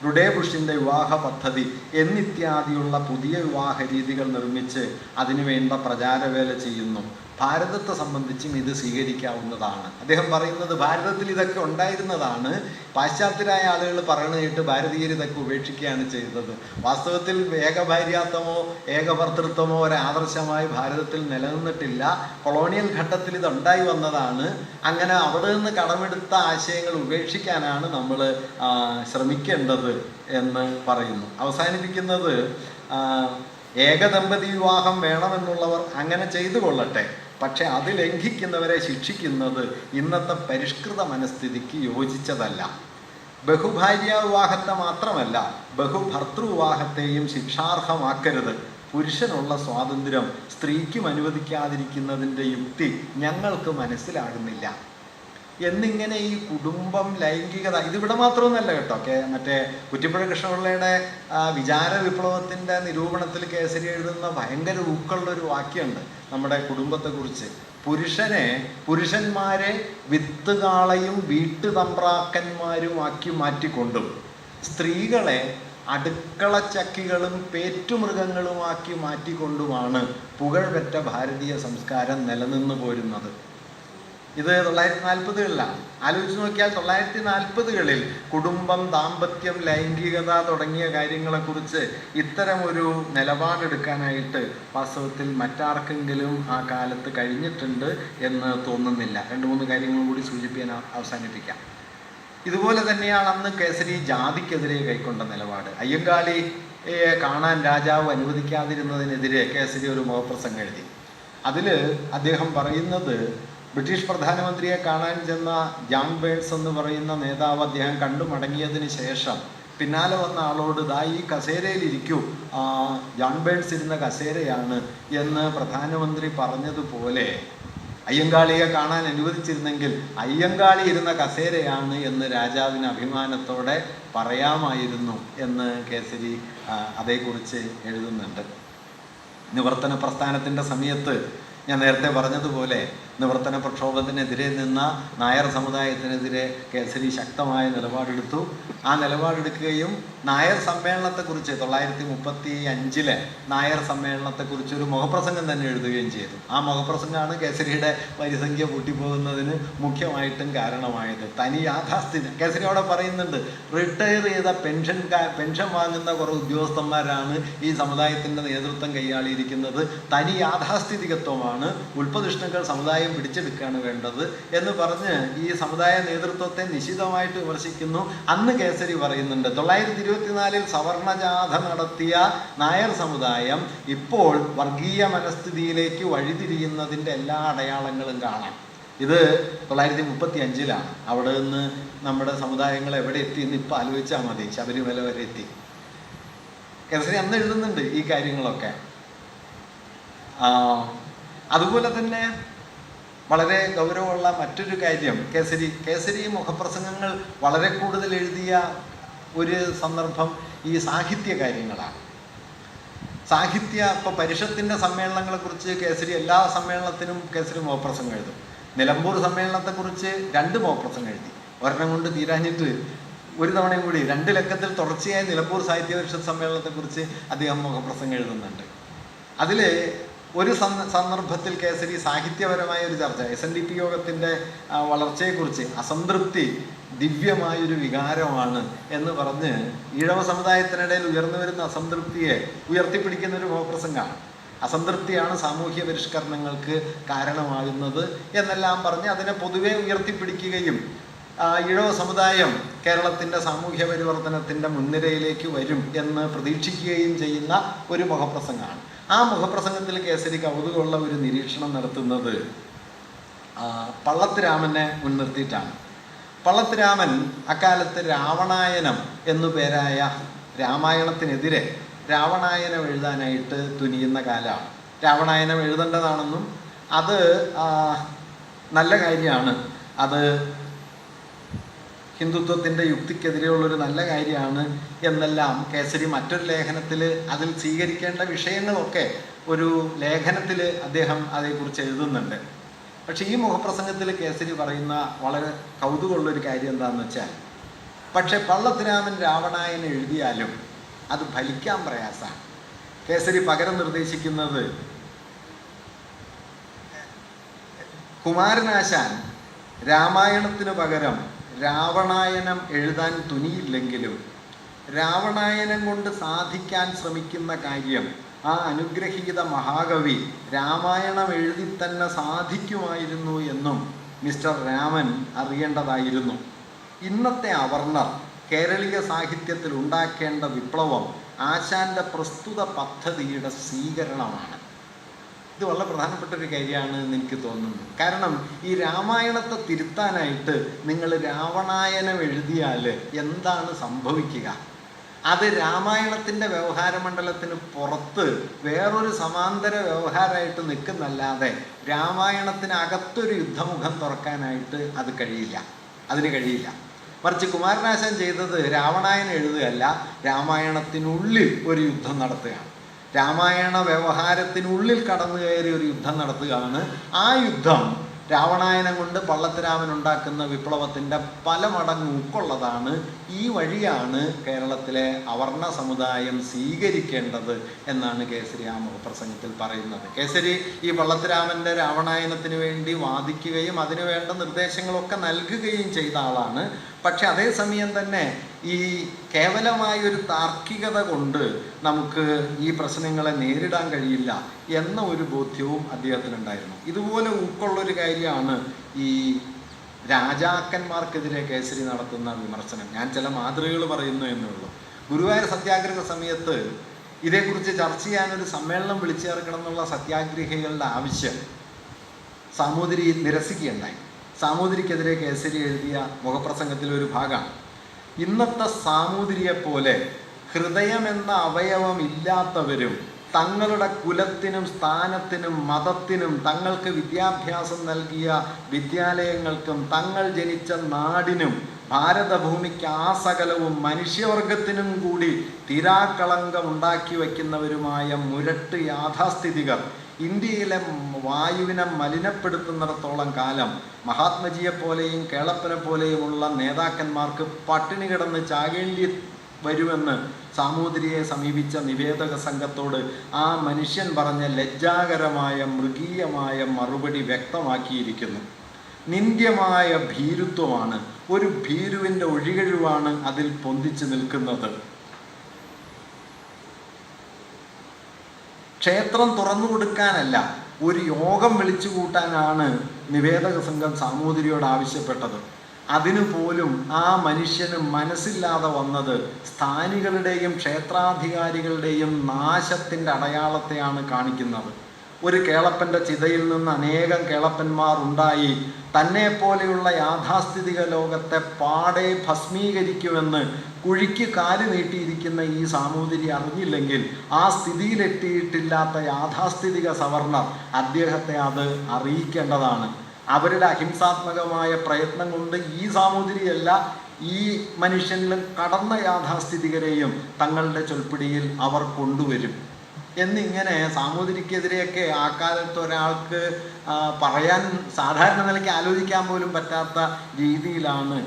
റുഡേ ബുഷിൻ്റെ വിവാഹ പദ്ധതി എന്നിത്യാദിയുള്ള പുതിയ വിവാഹ രീതികൾ നിർമ്മിച്ച് അതിനുവേണ്ട പ്രചാരവേല ചെയ്യുന്നു. ഭാരതത്തെ സംബന്ധിച്ചും ഇത് സ്വീകരിക്കാവുന്നതാണ്. അദ്ദേഹം പറയുന്നത് ഭാരതത്തിൽ ഇതൊക്കെ ഉണ്ടായിരുന്നതാണ്. പാശ്ചാത്യരായ ആളുകൾ പറയുന്നത് കേട്ട് ഭാരതീയർ ഇതൊക്കെ ഉപേക്ഷിക്കുകയാണ് ചെയ്തത്. വാസ്തവത്തിൽ ഏകഭാര്യാത്വമോ ഏകഭർത്തൃത്വമോ ഒരാദർശമായി ഭാരതത്തിൽ നിലനിന്നിട്ടില്ല. കൊളോണിയൽ ഘട്ടത്തിൽ ഇതുണ്ടായി വന്നതാണ്. അങ്ങനെ അവിടെ നിന്ന് കടമെടുത്ത ആശയങ്ങൾ ഉപേക്ഷിക്കാനാണ് നമ്മൾ ശ്രമിക്കേണ്ടത് എന്ന് പറയുന്നു. അവസാനിപ്പിക്കുന്നത് ഏകദമ്പതി വിവാഹം വേണമെന്നുള്ളവർ അങ്ങനെ ചെയ്തു കൊള്ളട്ടെ, പക്ഷെ അത് ലംഘിക്കുന്നവരെ ശിക്ഷിക്കുന്നത് ഇന്നത്തെ പരിഷ്കൃത മനസ്ഥിതിക്ക് യോജിച്ചതല്ല. ബഹുഭാര്യ വിവാഹത്തെ മാത്രമല്ല, ബഹുഭർത്തൃ വിവാഹത്തെയും ശിക്ഷാർഹമാക്കരുത്. പുരുഷനുള്ള സ്വാതന്ത്ര്യം സ്ത്രീക്കും അനുവദിക്കാതിരിക്കുന്നതിൻ്റെ യുക്തി ഞങ്ങൾക്ക് മനസ്സിലാകുന്നില്ല എന്നിങ്ങനെ ഈ കുടുംബം, ലൈംഗികത, ഇതിവിടെ മാത്രമൊന്നുമല്ല കേട്ടോ. മറ്റേ കുറ്റിപ്പുഴ കൃഷ്ണപിള്ളയുടെ വിചാര വിപ്ലവത്തിൻ്റെ നിരൂപണത്തിൽ കേസരി എഴുതുന്ന ഭയങ്കര ഊക്കുള്ളൊരു വാക്യമുണ്ട് നമ്മുടെ കുടുംബത്തെക്കുറിച്ച്. പുരുഷന്മാരെ വിത്തുകാളയും വീട്ടുതമ്പ്രാക്കന്മാരുമാക്കി മാറ്റിക്കൊണ്ടും സ്ത്രീകളെ അടുക്കളച്ചക്കികളും പേറ്റുമൃഗങ്ങളുമാക്കി മാറ്റിക്കൊണ്ടുമാണ് പുകഴ്പെറ്റ ഭാരതീയ സംസ്കാരം നിലനിന്നു പോരുന്നത്. ഇത് 1940-കളിലാണ്. ആലോചിച്ച് നോക്കിയാൽ 1940-കളിൽ കുടുംബം, ദാമ്പത്യം, ലൈംഗികത തുടങ്ങിയ കാര്യങ്ങളെക്കുറിച്ച് ഇത്തരമൊരു നിലപാടെടുക്കാനായിട്ട് വാസ്തവത്തിൽ മറ്റാർക്കെങ്കിലും ആ കാലത്ത് കഴിഞ്ഞിട്ടുണ്ട് എന്ന് തോന്നുന്നില്ല. 2-3 കാര്യങ്ങൾ കൂടി സൂചിപ്പിക്കാൻ അവസാനിപ്പിക്കാം. ഇതുപോലെ തന്നെയാണ് അന്ന് കേസരി ജാതിക്കെതിരെ കൈക്കൊണ്ട നിലപാട്. അയ്യങ്കാളിയെ കാണാൻ രാജാവ് അനുവദിക്കാതിരുന്നതിനെതിരെ കേസരി ഒരു മുഖപ്രസംഗം എഴുതി. അതിൽ അദ്ദേഹം പറയുന്നത്, ബ്രിട്ടീഷ് പ്രധാനമന്ത്രിയെ കാണാൻ ചെന്ന ജോൺ ബേൺസ് എന്ന് പറയുന്ന നേതാവ് അദ്ദേഹം കണ്ടു മടങ്ങിയതിന് ശേഷം പിന്നാലെ വന്ന ആളോട് ദാ ഈ കസേരയിലിരിക്കൂ, ജോൺ ബേൺസ് ഇരുന്ന കസേരയാണ് എന്ന് പ്രധാനമന്ത്രി പറഞ്ഞതുപോലെ അയ്യങ്കാളിയെ കാണാൻ അനുവദിച്ചിരുന്നെങ്കിൽ അയ്യങ്കാളി ഇരുന്ന കസേരയാണ് എന്ന് രാജാവിന് അഭിമാനത്തോടെ പറയാമായിരുന്നു എന്ന് കേസരി അതേക്കുറിച്ച് എഴുതുന്നുണ്ട്. നിവർത്തന പ്രസ്ഥാനത്തിൻ്റെ സമയത്ത് ഞാൻ നേരത്തെ പറഞ്ഞതുപോലെ നിവർത്തന പ്രക്ഷോഭത്തിനെതിരെ നിന്ന നായർ സമുദായത്തിനെതിരെ കേസരി ശക്തമായ നിലപാടെടുത്തു. ആ നിലപാടെടുക്കുകയും നായർ സമ്മേളനത്തെക്കുറിച്ച് 1935 നായർ സമ്മേളനത്തെക്കുറിച്ച് ഒരു മുഖപ്രസംഗം തന്നെ എഴുതുകയും ചെയ്തു. ആ മുഖപ്രസംഗമാണ് കേസരിയുടെ വരിസംഖ്യ കൂട്ടിപ്പോകുന്നതിന് മുഖ്യമായിട്ടും കാരണമായത്. തനി യാഥാസ്ഥിതി കേസരി അവിടെ പറയുന്നുണ്ട്, റിട്ടയർ ചെയ്ത പെൻഷൻ വാങ്ങുന്ന കുറേ ഉദ്യോഗസ്ഥന്മാരാണ് ഈ സമുദായത്തിൻ്റെ നേതൃത്വം കൈയാളിയിരിക്കുന്നത്. തനി യാഥാസ്ഥിതികത്വമാണ്, ഉൽപ്പതിഷ്ണുക്കൾ സമുദായം പിടിച്ചെടുക്കുകയാണ് വേണ്ടത് എന്ന് പറഞ്ഞ് ഈ സമുദായ നേതൃത്വത്തെ നിശിതമായിട്ട് വിമർശിക്കുന്നു. അന്ന് കേസരി പറയുന്നുണ്ട്, 1924 സവർണജാഥ നടത്തിയ നായർ സമുദായം ഇപ്പോൾ വർഗീയ മനസ്ഥിതിയിലേക്ക് വഴിതിരിയുന്നതിൻ്റെ എല്ലാ അടയാളങ്ങളും കാണാം. ഇത് 1935 അവിടെ നിന്ന് നമ്മുടെ സമുദായങ്ങൾ എവിടെ എത്തി എന്ന് ഇപ്പം ആലോചിച്ചാൽ മതി. ശബരിമല വരെ എത്തി. കേസരി അന്ന് എഴുതുന്നുണ്ട് ഈ കാര്യങ്ങളൊക്കെ. അതുപോലെ തന്നെ വളരെ ഗൗരവമുള്ള മറ്റൊരു കാര്യം, കേസരി മുഖപ്രസംഗങ്ങൾ വളരെ കൂടുതൽ എഴുതിയ ഒരു സന്ദർഭം ഈ സാഹിത്യ കാര്യങ്ങളാണ്. ഇപ്പോൾ പരിഷത്തിൻ്റെ സമ്മേളനങ്ങളെക്കുറിച്ച് കേസരി എല്ലാ സമ്മേളനത്തിനും കേസരി മുഖപ്രസംഗം എഴുതും. നിലമ്പൂർ സമ്മേളനത്തെക്കുറിച്ച് 2 മുഖപ്രസംഗം എഴുതി. ഒരെണ്ണം കൊണ്ട് തീരാഞ്ഞിട്ട് ഒരു തവണയും കൂടി 2 ലക്കത്തിൽ തുടർച്ചയായി നിലമ്പൂർ സാഹിത്യ പരിഷത്ത് സമ്മേളനത്തെക്കുറിച്ച് അദ്ദേഹം മുഖപ്രസംഗം എഴുതുന്നുണ്ട്. അതിൽ ഒരു സന്ദർഭത്തിൽ കേസരി സാഹിത്യപരമായ ഒരു ചർച്ച, SNDP യോഗത്തിൻ്റെ വളർച്ചയെക്കുറിച്ച്, അസംതൃപ്തി ദിവ്യമായൊരു വികാരമാണ് എന്ന് പറഞ്ഞ് ഈഴവ സമുദായത്തിനിടയിൽ ഉയർന്നു വരുന്ന അസംതൃപ്തിയെ ഉയർത്തിപ്പിടിക്കുന്ന ഒരു മുഖപ്രസംഗമാണ്. അസംതൃപ്തിയാണ് സാമൂഹ്യ പരിഷ്കരണങ്ങൾക്ക് കാരണമാകുന്നത് എന്നെല്ലാം പറഞ്ഞ് അതിനെ പൊതുവെ ഉയർത്തിപ്പിടിക്കുകയും ഈഴവ സമുദായം കേരളത്തിൻ്റെ സാമൂഹ്യ പരിവർത്തനത്തിൻ്റെ മുൻനിരയിലേക്ക് വരും എന്ന് പ്രതീക്ഷിക്കുകയും ചെയ്യുന്ന ഒരു മുഖപ്രസംഗമാണ്. ആ മുഖപ്രസംഗത്തിൽ കേസരി കൗതുകമുള്ള ഒരു നിരീക്ഷണം നടത്തുന്നത് പള്ളത്ത് രാമനെ മുൻനിർത്തിയിട്ടാണ്. പള്ളത്ത് രാമൻ അക്കാലത്ത് രാവണായനം എന്നു പേരായ രാമായണത്തിനെതിരെ രാവണായനം എഴുതാനായിട്ട് തുനിയുന്ന കാലമാണ്. രാവണായനം എഴുതേണ്ടതാണെന്നും അത് നല്ല കാര്യമാണ്, അത് ഹിന്ദുത്വത്തിൻ്റെ യുക്തിക്കെതിരെയുള്ളൊരു നല്ല കാര്യമാണ് എന്നെല്ലാം കേസരി മറ്റൊരു ലേഖനത്തിൽ അതിൽ സ്വീകരിക്കേണ്ട വിഷയങ്ങളൊക്കെ ഒരു ലേഖനത്തിൽ അദ്ദേഹം അതേക്കുറിച്ച് എഴുതുന്നുണ്ട്. പക്ഷേ ഈ മുഖപ്രസംഗത്തിൽ കേസരി പറയുന്ന വളരെ കൗതുകമുള്ളൊരു കാര്യം എന്താണെന്ന് വെച്ചാൽ, പക്ഷെ പള്ളത്ത് രാമൻ രാവണായനം എഴുതിയാലും അത് ഫലിക്കാൻ പ്രയാസമാണ്. കേസരി പകരം നിർദ്ദേശിക്കുന്നത്, കുമാരനാശാൻ രാമായണത്തിന് പകരം രാവണായനം എഴുതാൻ തുനിയില്ലെങ്കിലും രാവണായനം കൊണ്ട് സാധിക്കാൻ ശ്രമിക്കുന്ന കാര്യം ആ അനുഗ്രഹീത മഹാകവി രാമായണം എഴുതി തന്നെ സാധിക്കുമായിരുന്നു എന്നും മിസ്റ്റർ രാമൻ അറിയേണ്ടതായിരുന്നു. ഇന്നത്തെ അവർണർ കേരളീയ സാഹിത്യത്തിൽ ഉണ്ടാക്കേണ്ട വിപ്ലവം ആശാന്റെ പ്രസ്തുത പദ്ധതിയുടെ സ്വീകരണമാണ്. ഇത് വളരെ പ്രധാനപ്പെട്ട ഒരു കാര്യമാണ് എന്ന് എനിക്ക് തോന്നുന്നു. കാരണം ഈ രാമായണത്തെ തിരുത്താനായിട്ട് നിങ്ങൾ രാവണായനം എഴുതിയാൽ എന്താണ് സംഭവിക്കുക? അത് രാമായണത്തിൻ്റെ വ്യവഹാര മണ്ഡലത്തിന് പുറത്ത് വേറൊരു സമാന്തര വ്യവഹാരമായിട്ട് നിൽക്കുന്നല്ലാതെ രാമായണത്തിനകത്തൊരു യുദ്ധമുഖം തുറക്കാനായിട്ട് അതിന് കഴിയില്ല. മറിച്ച് കുമാരനാശാൻ ചെയ്തത് രാവണായനം എഴുതുകയല്ല, രാമായണത്തിനുള്ളിൽ ഒരു യുദ്ധം നടത്തുകയാണ്. രാമായണ വ്യവഹാരത്തിനുള്ളിൽ കടന്നു കയറി ഒരു യുദ്ധം നടത്തുകയാണ്. ആ യുദ്ധം രാവണായനം കൊണ്ട് പള്ളത്തരാമൻ ഉണ്ടാക്കുന്ന വിപ്ലവത്തിൻ്റെ പല മടങ്ങ് ഉൾക്കൊള്ളതാണ്. ഈ വഴിയാണ് കേരളത്തിലെ അവർണ സമുദായം സ്വീകരിക്കേണ്ടത് എന്നാണ് കേസരി ആ മുഖപ്രസംഗത്തിൽ പറയുന്നത്. കേസരി ഈ പള്ളത്തരാമൻ്റെ രാവണായനത്തിന് വേണ്ടി വാദിക്കുകയും അതിനു വേണ്ട നിർദ്ദേശങ്ങളൊക്കെ നൽകുകയും ചെയ്ത ആളാണ്. പക്ഷെ അതേസമയം തന്നെ ഈ കേവലമായൊരു താർക്കികത കൊണ്ട് നമുക്ക് ഈ പ്രശ്നങ്ങളെ നേരിടാൻ കഴിയില്ല എന്ന ഒരു ബോധ്യവും അദ്ദേഹത്തിനുണ്ടായിരുന്നു. ഇതുപോലെ ഉൾക്കൊള്ളൊരു കാര്യമാണ് ഈ രാജാക്കന്മാർക്കെതിരെ കേസരി നടത്തുന്ന വിമർശനം. ഞാൻ ചില മാതൃകകൾ പറയുന്നു എന്നുള്ളൂ. ഗുരുവായൂർ സത്യാഗ്രഹ സമയത്ത് ഇതേക്കുറിച്ച് ചർച്ച ചെയ്യാനൊരു സമ്മേളനം വിളിച്ചു ചേർക്കണം എന്നുള്ള സത്യാഗ്രഹികളുടെ ആവശ്യം സാമൂതിരി നിരസിക്കുകയുണ്ടായി. സാമൂതിരിക്കെതിരെ കേസരി എഴുതിയ മുഖപ്രസംഗത്തിലെ ഒരു ഭാഗമാണ്: ഇന്നത്തെ സാമൂതിരിയെപ്പോലെ ഹൃദയമെന്ന അവയവം ഇല്ലാത്തവരും തങ്ങളുടെ കുലത്തിനും സ്ഥാനത്തിനും മതത്തിനും തങ്ങൾക്ക് വിദ്യാഭ്യാസം നൽകിയ വിദ്യാലയങ്ങൾക്കും തങ്ങൾ ജനിച്ച നാടിനും ഭാരതഭൂമിക്ക് ആസകലവും മനുഷ്യവർഗത്തിനും കൂടി തിരാക്കളങ്കം ഉണ്ടാക്കി വയ്ക്കുന്നവരുമായ മുരട്ട് യാഥാസ്ഥിതികർ ഇന്ത്യയിലെ വായുവിനെ മലിനപ്പെടുത്തുന്നിടത്തോളം കാലം മഹാത്മജിയെപ്പോലെയും കേളപ്പനെ പോലെയുമുള്ള നേതാക്കന്മാർക്ക് പട്ടിണി കിടന്ന് ചാകേണ്ടി വരുമെന്ന് സാമൂതിരിയെ സമീപിച്ച നിവേദക സംഘത്തോട് ആ മനുഷ്യൻ പറഞ്ഞ ലജ്ജാകരമായ മൃഗീയമായ മറുപടി വ്യക്തമാക്കിയിരിക്കുന്നു. നിന്ദ്യമായ ഭീരുത്വമാണ്, ഒരു ഭീരുവിൻ്റെ ഒഴികഴിവാണ് അതിൽ പൊന്തിച്ചു നിൽക്കുന്നത്. ക്ഷേത്രം തുറന്നു കൊടുക്കാനല്ല, ഒരു യോഗം വിളിച്ചു കൂട്ടാനാണ് നിവേദക സംഘം സാമൂതിരിയോട് ആവശ്യപ്പെട്ടത്. അതിനു പോലും ആ മനുഷ്യന് മനസ്സില്ലാതെ വന്നത് സ്ഥാനികളുടെയും ക്ഷേത്രാധികാരികളുടെയും നാശത്തിൻ്റെ അടയാളത്തെയാണ് കാണിക്കുന്നത്. ഒരു കേളപ്പൻ്റെ ചിതയിൽ നിന്ന് അനേകം കേളപ്പന്മാർ ഉണ്ടായി തന്നെ പോലെയുള്ള യാഥാസ്ഥിതിക ലോകത്തെ പാടെ ഭസ്മീകരിക്കുമെന്ന് കുഴിക്ക് കാല് നീട്ടിയിരിക്കുന്ന ഈ സാമൂതിരി അറിഞ്ഞില്ലെങ്കിൽ ആ സ്ഥിതിയിലെത്തിയിട്ടില്ലാത്ത യാഥാസ്ഥിതിക സവർണർ അദ്ദേഹത്തെ അത് അറിയിക്കേണ്ടതാണ്. അവരുടെ അഹിംസാത്മകമായ പ്രയത്നം കൊണ്ട് ഈ സാമൂതിരിയല്ല, ഈ മനുഷ്യനിലും കടന്ന യാഥാസ്ഥിതികരെയും തങ്ങളുടെ ചൊൽപ്പിടിയിൽ അവർ കൊണ്ടുവരും എന്നിങ്ങനെ സാമൂതിരിക്കെതിരെയൊക്കെ ആ കാലത്ത് ഒരാൾക്ക് പറയാൻ സാധാരണ നിലയ്ക്ക് ആലോചിക്കാൻ പോലും പറ്റാത്ത രീതിയിലാണ്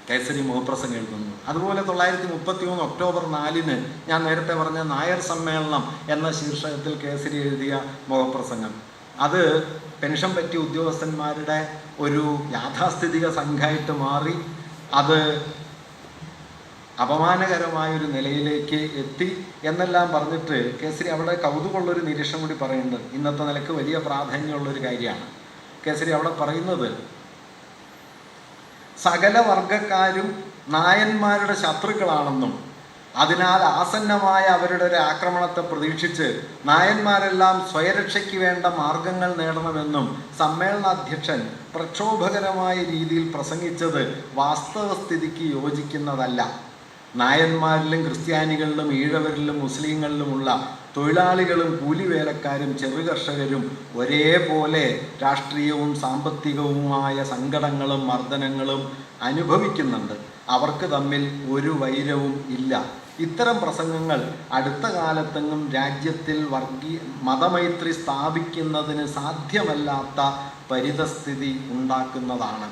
കേസരി മുഖപ്രസംഗം എഴുതുന്നത്. അതുപോലെ 1933 ഒക്ടോബർ 4 ഞാൻ നേരത്തെ പറഞ്ഞ നായർ സമ്മേളനം എന്ന ശീർഷകത്തിൽ കേസരി എഴുതിയ മുഖപ്രസംഗം, അത് പെൻഷൻ പറ്റിയ ഉദ്യോഗസ്ഥന്മാരുടെ ഒരു യാഥാസ്ഥിതിക സംഘമായിട്ട് മാറി അത് അപമാനകരമായൊരു നിലയിലേക്ക് എത്തി എന്നെല്ലാം പറഞ്ഞിട്ട് കേസരി അവിടെ കൗതുകമുള്ളൊരു നിരീക്ഷണം കൂടി പറയുന്നുണ്ട്. ഇന്നത്തെ നിലക്ക് വലിയ പ്രാധാന്യമുള്ളൊരു കാര്യമാണ്. കേസരി അവിടെ പറയുന്നത്, സകല വർഗക്കാരും നായന്മാരുടെ ശത്രുക്കളാണെന്നും അതിനാൽ ആസന്നമായ അവരുടെ ഒരു ആക്രമണത്തെ പ്രതീക്ഷിച്ച് നായന്മാരെല്ലാം സ്വയരക്ഷയ്ക്ക് വേണ്ട മാർഗങ്ങൾ നേടണമെന്നും സമ്മേളനാധ്യക്ഷൻ പ്രക്ഷോഭകരമായ രീതിയിൽ പ്രസംഗിച്ചത് വാസ്തവസ്ഥിതിക്ക് യോജിക്കുന്നതല്ല. നായന്മാരിലും ക്രിസ്ത്യാനികളിലും ഈഴവരിലും മുസ്ലിങ്ങളിലുമുള്ള തൊഴിലാളികളും കൂലിവേലക്കാരും ചെറുകർഷകരും ഒരേപോലെ രാഷ്ട്രീയവും സാമ്പത്തികവുമായ സങ്കടങ്ങളും മർദ്ദനങ്ങളും അനുഭവിക്കുന്നുണ്ട്. അവർക്ക് തമ്മിൽ ഒരു വൈരവും ഇല്ല. ഇത്തരം പ്രസംഗങ്ങൾ അടുത്ത കാലത്തെങ്ങും രാജ്യത്തിൽ മതമൈത്രി സ്ഥാപിക്കുന്നതിന് സാധ്യമല്ലാത്ത പരിതസ്ഥിതി ഉണ്ടാക്കുന്നതാണ്.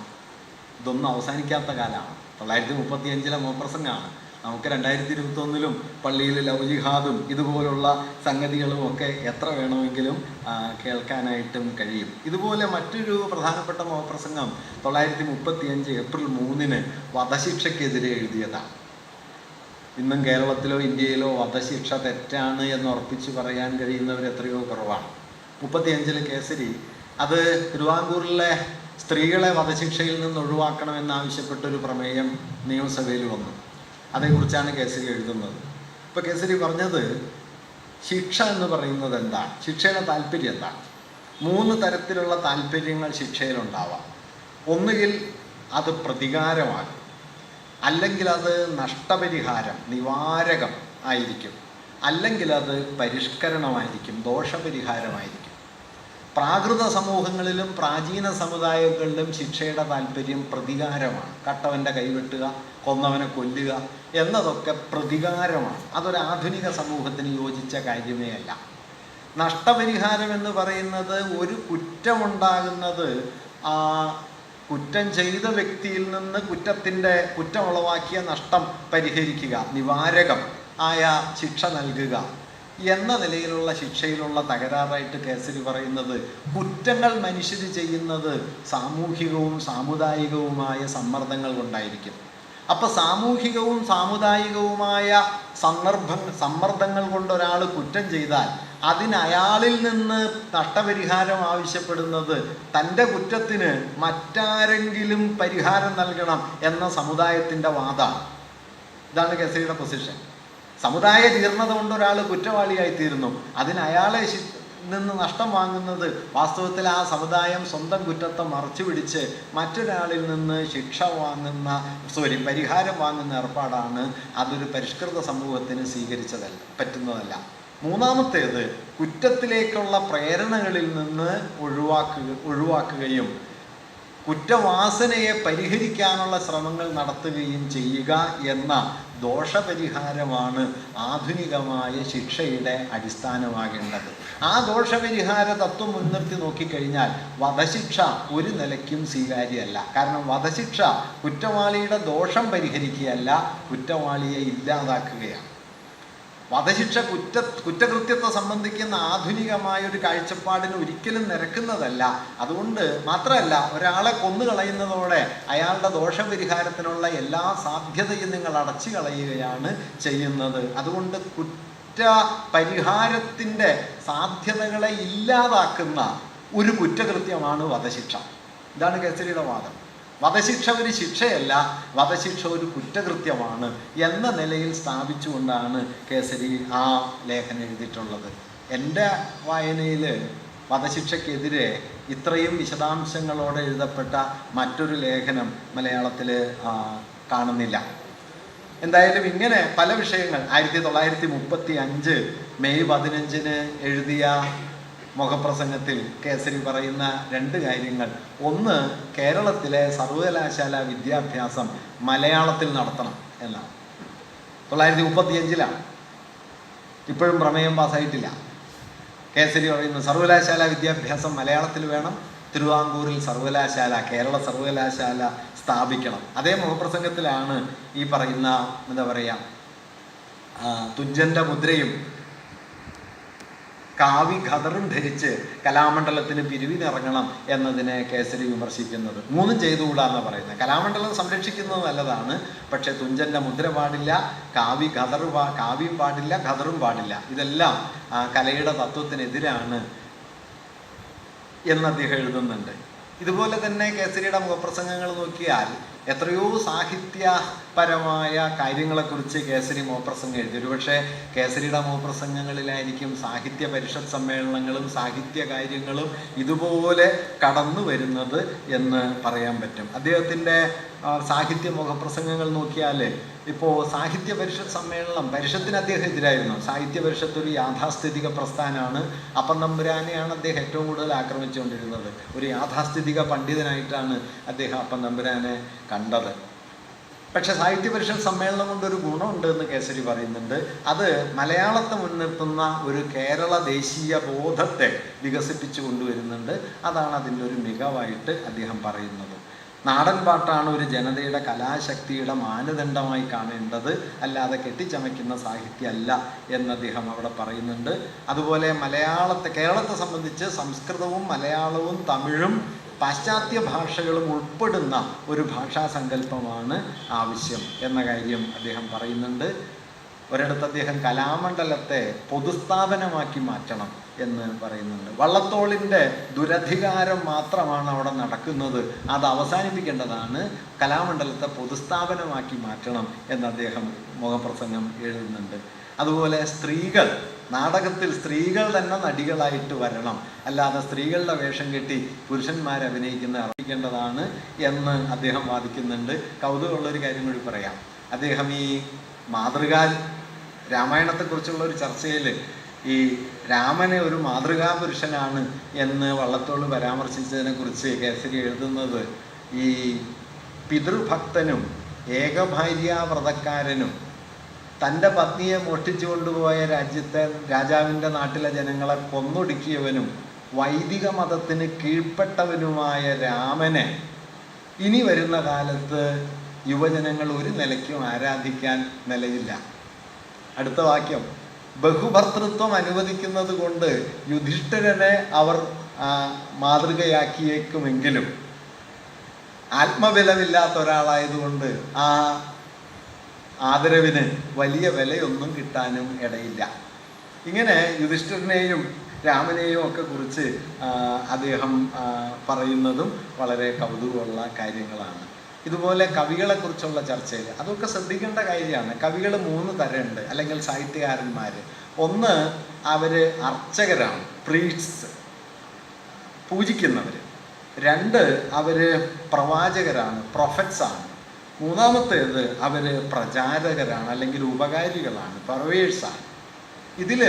ഇതൊന്നും അവസാനിക്കാത്ത കാലമാണ്. 1935 മുഖപ്രസംഗമാണ്. നമുക്ക് 2021 പള്ളിയിൽ ലവ് ജിഹാദും ഇതുപോലുള്ള സംഗതികളും ഒക്കെ എത്ര വേണമെങ്കിലും കേൾക്കാനായിട്ടും കഴിയും. ഇതുപോലെ മറ്റൊരു പ്രധാനപ്പെട്ട മുഖപ്രസംഗം 1935 ഏപ്രിൽ 3 വധശിക്ഷയ്ക്കെതിരെ എഴുതിയതാണ്. ഇന്നും കേരളത്തിലോ ഇന്ത്യയിലോ വധശിക്ഷ തെറ്റാണ് എന്ന് ഉറപ്പിച്ച് പറയാൻ കഴിയുന്നവർ എത്രയോ കുറവാണ്. 35 കേസരി അത് തിരുവാങ്കൂറിലെ സ്ത്രീകളെ വധശിക്ഷയിൽ നിന്ന് ഒഴിവാക്കണമെന്നാവശ്യപ്പെട്ടൊരു പ്രമേയം നിയമസഭയിൽ വന്നു. അതേക്കുറിച്ചാണ് കേസരി എഴുതുന്നത്. ഇപ്പോൾ കേസരി പറഞ്ഞത്, ശിക്ഷ എന്ന് പറയുന്നത് എന്താണ്? ശിക്ഷയുടെ താല്പര്യം എന്താണ്? 3 തരത്തിലുള്ള താല്പര്യങ്ങൾ ശിക്ഷയിലുണ്ടാവാം. ഒന്നുകിൽ അത് പ്രതികാരമാകും, അല്ലെങ്കിൽ അത് നഷ്ടപരിഹാരം, നിവാരകം ആയിരിക്കും, അല്ലെങ്കിൽ അത് പരിഷ്കരണമായിരിക്കും, ദോഷപരിഹാരമായിരിക്കും. പ്രാകൃത സമൂഹങ്ങളിലും പ്രാചീന സമുദായങ്ങളിലും ശിക്ഷയുടെ താല്പര്യം പ്രതികാരമാണ്. കട്ടവൻ്റെ കൈവെട്ടുക, കൊന്നവനെ കൊല്ലുക എന്നതൊക്കെ പ്രതികാരമാണ്. അതൊരു ആധുനിക സമൂഹത്തിന് യോജിച്ച കാര്യമേ അല്ല. നഷ്ടപരിഹാരം എന്ന് പറയുന്നത് ഒരു കുറ്റമുണ്ടാകുന്നത് കുറ്റം ചെയ്ത വ്യക്തിയിൽ നിന്ന് കുറ്റമുളവാക്കിയ നഷ്ടം പരിഹരിക്കുക, നിവാരകം ആയ ശിക്ഷ നൽകുക എന്ന നിലയിലുള്ള ശിക്ഷയിലുള്ള തകരാറായിട്ട് കേസരി പറയുന്നത് കുറ്റങ്ങൾ മനുഷ്യർ ചെയ്യുന്നത് സാമൂഹികവും സാമുദായികവുമായ സമ്മർദ്ദങ്ങൾ കൊണ്ടായിരിക്കും. അപ്പോൾ സാമൂഹികവും സാമുദായികവുമായ സമ്മർദ്ദങ്ങൾ കൊണ്ട് ഒരാൾ കുറ്റം ചെയ്താൽ അയാളിൽ നിന്ന് നഷ്ടപരിഹാരം ആവശ്യപ്പെടുന്നത് തൻ്റെ കുറ്റത്തിന് മറ്റാരെങ്കിലും പരിഹാരം നൽകണം എന്ന സമുദായത്തിൻ്റെ വാദമാണ്. ഇതാണ് കേസരിയുടെ പൊസിഷൻ. സമുദായ ജീർണത കൊണ്ട് ഒരാൾ കുറ്റവാളിയായിത്തീരുന്നു, അയാളെ നിന്ന് നഷ്ടം വാങ്ങുന്നത് വാസ്തവത്തിൽ ആ സമുദായം സ്വന്തം കുറ്റത്തെ മറച്ചു പിടിച്ച് മറ്റൊരാളിൽ നിന്ന് പരിഹാരം വാങ്ങുന്ന ഏർപ്പാടാണ്. അതൊരു പരിഷ്കൃത സമൂഹത്തിന് പറ്റുന്നതല്ല. മൂന്നാമത്തേത് കുറ്റത്തിലേക്കുള്ള പ്രേരണകളിൽ നിന്ന് ഒഴിവാക്കുകയും കുറ്റവാസനയെ പരിഹരിക്കാനുള്ള ശ്രമങ്ങൾ നടത്തുകയും ചെയ്യുക എന്ന ദോഷപരിഹാരമാണ് ആധുനികമായ ശിക്ഷയുടെ അടിസ്ഥാനമാകേണ്ടത്. ആ ദോഷപരിഹാര തത്വം മുൻനിർത്തി നോക്കിക്കഴിഞ്ഞാൽ വധശിക്ഷ ഒരു നിലയ്ക്കും സ്വീകാര്യമല്ല. കാരണം വധശിക്ഷ കുറ്റവാളിയുടെ ദോഷം പരിഹരിക്കുകയല്ല, കുറ്റവാളിയെ ഇല്ലാതാക്കുകയാണ്. വധശിക്ഷ കുറ്റകൃത്യത്തെ സംബന്ധിക്കുന്ന ആധുനികമായൊരു കാഴ്ചപ്പാടിന് ഒരിക്കലും നിരക്കുന്നതല്ല. അതുകൊണ്ട് മാത്രമല്ല, ഒരാളെ കൊന്നുകളയുന്നതോടെ അയാളുടെ ദോഷപരിഹാരത്തിനുള്ള എല്ലാ സാധ്യതയും നിങ്ങൾ അടച്ചു കളയുകയാണ് ചെയ്യുന്നത്. അതുകൊണ്ട് കുറ്റപരിഹാരത്തിൻ്റെ സാധ്യതകളെ ഇല്ലാതാക്കുന്ന ഒരു കുറ്റകൃത്യമാണ് വധശിക്ഷ. ഇതാണ് കേസരിയുടെ വാദം. വധശിക്ഷ ഒരു ശിക്ഷയല്ല, വധശിക്ഷ ഒരു കുറ്റകൃത്യമാണ് എന്ന നിലയിൽ സ്ഥാപിച്ചുകൊണ്ടാണ് കേസരി ആ ലേഖനം എഴുതിയിട്ടുള്ളത്. എൻ്റെ വായനയിൽ വധശിക്ഷയ്ക്കെതിരെ ഇത്രയും വിശദാംശങ്ങളോടെ എഴുതപ്പെട്ട മറ്റൊരു ലേഖനം മലയാളത്തിൽ കാണുന്നില്ല. എന്തായാലും ഇങ്ങനെ പല വിഷയങ്ങൾ 1935 മെയ് 15 എഴുതിയ മുഖപ്രസംഗത്തിൽ കേസരി പറയുന്ന 2 കാര്യങ്ങൾ. ഒന്ന്, കേരളത്തിലെ സർവകലാശാല വിദ്യാഭ്യാസം മലയാളത്തിൽ നടത്തണം എന്നാണ്. 1935 ഇപ്പോഴും പ്രമേയം പാസ്സായിട്ടില്ല. കേസരി പറയുന്നു സർവകലാശാല വിദ്യാഭ്യാസം മലയാളത്തിൽ വേണം, തിരുവിതാംകൂറിൽ കേരള സർവകലാശാല സ്ഥാപിക്കണം. അതേ മുഖപ്രസംഗത്തിലാണ് ഈ പറയുന്ന തുഞ്ചൻ്റെ മുദ്രയും കാവി ഖദറും ധരിച്ച് കലാമണ്ഡലത്തിന് പിരിവിനിറങ്ങണം എന്നതിനെ കേസരി വിമർശിക്കുന്നത്. 3 ചെയ്തുകൂടാന്ന് പറയുന്നത്. കലാമണ്ഡലം സംരക്ഷിക്കുന്നത് നല്ലതാണ്, പക്ഷെ തുഞ്ചൻ്റെ മുദ്ര പാടില്ല, കാവ്യം പാടില്ല, ഖദറും പാടില്ല. ഇതെല്ലാം കലയുടെ തത്വത്തിനെതിരാണ് എന്ന് അദ്ദേഹം എഴുതുന്നുണ്ട്. ഇതുപോലെ തന്നെ കേസരിയുടെ മുഖപ്രസംഗങ്ങൾ നോക്കിയാൽ എത്രയോ സാഹിത്യപരമായ കാര്യങ്ങളെക്കുറിച്ച് കേസരി മുഖപ്രസംഗം എഴുതി. ഒരുപക്ഷെ കേസരിയുടെ മുഖപ്രസംഗങ്ങളിലായിരിക്കും സാഹിത്യ പരിഷത്ത് സമ്മേളനങ്ങളും സാഹിത്യ കാര്യങ്ങളും ഇതുപോലെ കടന്നു വരുന്നത് എന്ന് പറയാൻ പറ്റും. അദ്ദേഹത്തിൻ്റെ സാഹിത്യ മുഖപ്രസംഗങ്ങൾ നോക്കിയാൽ ഇപ്പോൾ സാഹിത്യ പരിഷത്ത് സമ്മേളനം, പരിഷത്തിന് അദ്ദേഹം എതിരായിരുന്നു. സാഹിത്യ പരിഷത്ത് ഒരു യാഥാസ്ഥിതിക പ്രസ്ഥാനമാണ്. അപ്പം തമ്പുരാനെയാണ് അദ്ദേഹം ഏറ്റവും കൂടുതൽ ആക്രമിച്ചുകൊണ്ടിരുന്നത്. ഒരു യാഥാസ്ഥിതിക പണ്ഡിതനായിട്ടാണ് അദ്ദേഹം അപ്പം തമ്പുരാനെ കണ്ടത്. പക്ഷെ സാഹിത്യ പരിഷത്ത് സമ്മേളനം കൊണ്ടൊരു ഗുണമുണ്ട് എന്ന് കേസരി പറയുന്നുണ്ട്. അത് മലയാളത്തെ മുൻനിർത്തുന്ന ഒരു കേരള ദേശീയ ബോധത്തെ വികസിപ്പിച്ചു കൊണ്ടുവരുന്നുണ്ട്. അതാണ് അതിൻ്റെ ഒരു മികവായിട്ട് അദ്ദേഹം പറയുന്നത്. നാടൻ പാട്ടാണ് ഒരു ജനതയുടെ കലാശക്തിയുടെ മാനദണ്ഡമായി കാണേണ്ടത്, അല്ലാതെ കെട്ടിച്ചമയ്ക്കുന്ന സാഹിത്യമല്ല എന്ന് അദ്ദേഹം അവിടെ പറയുന്നുണ്ട്. അതുപോലെ കേരളത്തെ സംബന്ധിച്ച് സംസ്കൃതവും മലയാളവും തമിഴും പാശ്ചാത്യ ഭാഷകളും ഉൾപ്പെടുന്ന ഒരു ഭാഷാസങ്കല്പമാണ് ആവശ്യം എന്ന കാര്യം അദ്ദേഹം പറയുന്നുണ്ട്. ഒരിടത്ത് അദ്ദേഹം കലാമണ്ഡലത്തെ പൊതുസ്ഥാപനമാക്കി മാറ്റണം എന്ന് പറയുന്നുണ്ട്. വള്ളത്തോളിൻ്റെ ദുരധികാരം മാത്രമാണ് അവിടെ നടക്കുന്നത്, അത് അവസാനിപ്പിക്കേണ്ടതാണ്, കലാമണ്ഡലത്തെ പൊതുസ്ഥാപനമാക്കി മാറ്റണം എന്ന് അദ്ദേഹം മുഖപ്രസംഗം എഴുതുന്നുണ്ട്. അതുപോലെ സ്ത്രീകൾ നാടകത്തിൽ സ്ത്രീകൾ തന്നെ നടികളായിട്ട് വരണം, അല്ലാതെ സ്ത്രീകളുടെ വേഷം കെട്ടി പുരുഷന്മാർ അഭിനയിക്കേണ്ടതാണ് എന്ന് അദ്ദേഹം വാദിക്കുന്നുണ്ട്. കൗതുകമുള്ളൊരു കാര്യം കൂടി പറയാം. അദ്ദേഹം ഈ മാതൃകാ രാമായണത്തെക്കുറിച്ചുള്ള ഒരു ചർച്ചയിൽ ഈ രാമനെ ഒരു മാതൃകാ പുരുഷനാണ് എന്ന് വള്ളത്തോൾ പരാമർശിച്ചതിനെ കുറിച്ച് കേസരി എഴുതുന്നത്, ഈ പിതൃഭക്തനും ഏകഭാര്യാവ്രതക്കാരനും തൻ്റെ പത്നിയെ മോഷ്ടിച്ചു കൊണ്ടുപോയ രാജാവിൻ്റെ നാട്ടിലെ ജനങ്ങളെ കൊന്നൊടുക്കിയവനും വൈദിക മതത്തിന് കീഴ്പ്പെട്ടവനുമായ രാമനെ ഇനി വരുന്ന കാലത്ത് യുവജനങ്ങൾ ഒരു നിലയ്ക്കും ആരാധിക്കാൻ നിലയില്ല. അടുത്ത വാക്യം, ബഹുഭർത്തൃത്വം അനുവദിക്കുന്നത് കൊണ്ട് യുധിഷ്ഠിരനെ അവർ മാതൃകയാക്കിയേക്കുമെങ്കിലും ആത്മബലമില്ലാത്ത ഒരാളായതുകൊണ്ട് ആ ആദരവിന് വലിയ വിലയൊന്നും കിട്ടാനും ഇടയില്ല. ഇങ്ങനെ യുധിഷ്ഠിരനെയും രാമനെയും ഒക്കെ കുറിച്ച് അദ്ദേഹം പറയുന്നതും വളരെ കൗതുകമുള്ള കാര്യങ്ങളാണ്. ഇതുപോലെ കവികളെക്കുറിച്ചുള്ള ചർച്ചയിൽ അതൊക്കെ ശ്രദ്ധിക്കേണ്ട കാര്യമാണ്. കവികൾ 3 തരമുണ്ട്, അല്ലെങ്കിൽ സാഹിത്യകാരന്മാർ. ഒന്ന്, അവർ അർച്ചകരാണ്, പ്രീസ്റ്റ്സ്, പൂജിക്കുന്നവർ. 2, അവർ പ്രവാചകരാണ്, പ്രൊഫറ്റ്സാണ്. 3-മത്തേത് അവർ പ്രചാരകരാണ്, അല്ലെങ്കിൽ ഉപകാരികളാണ്, പർവേഴ്സാണ്. ഇതിൽ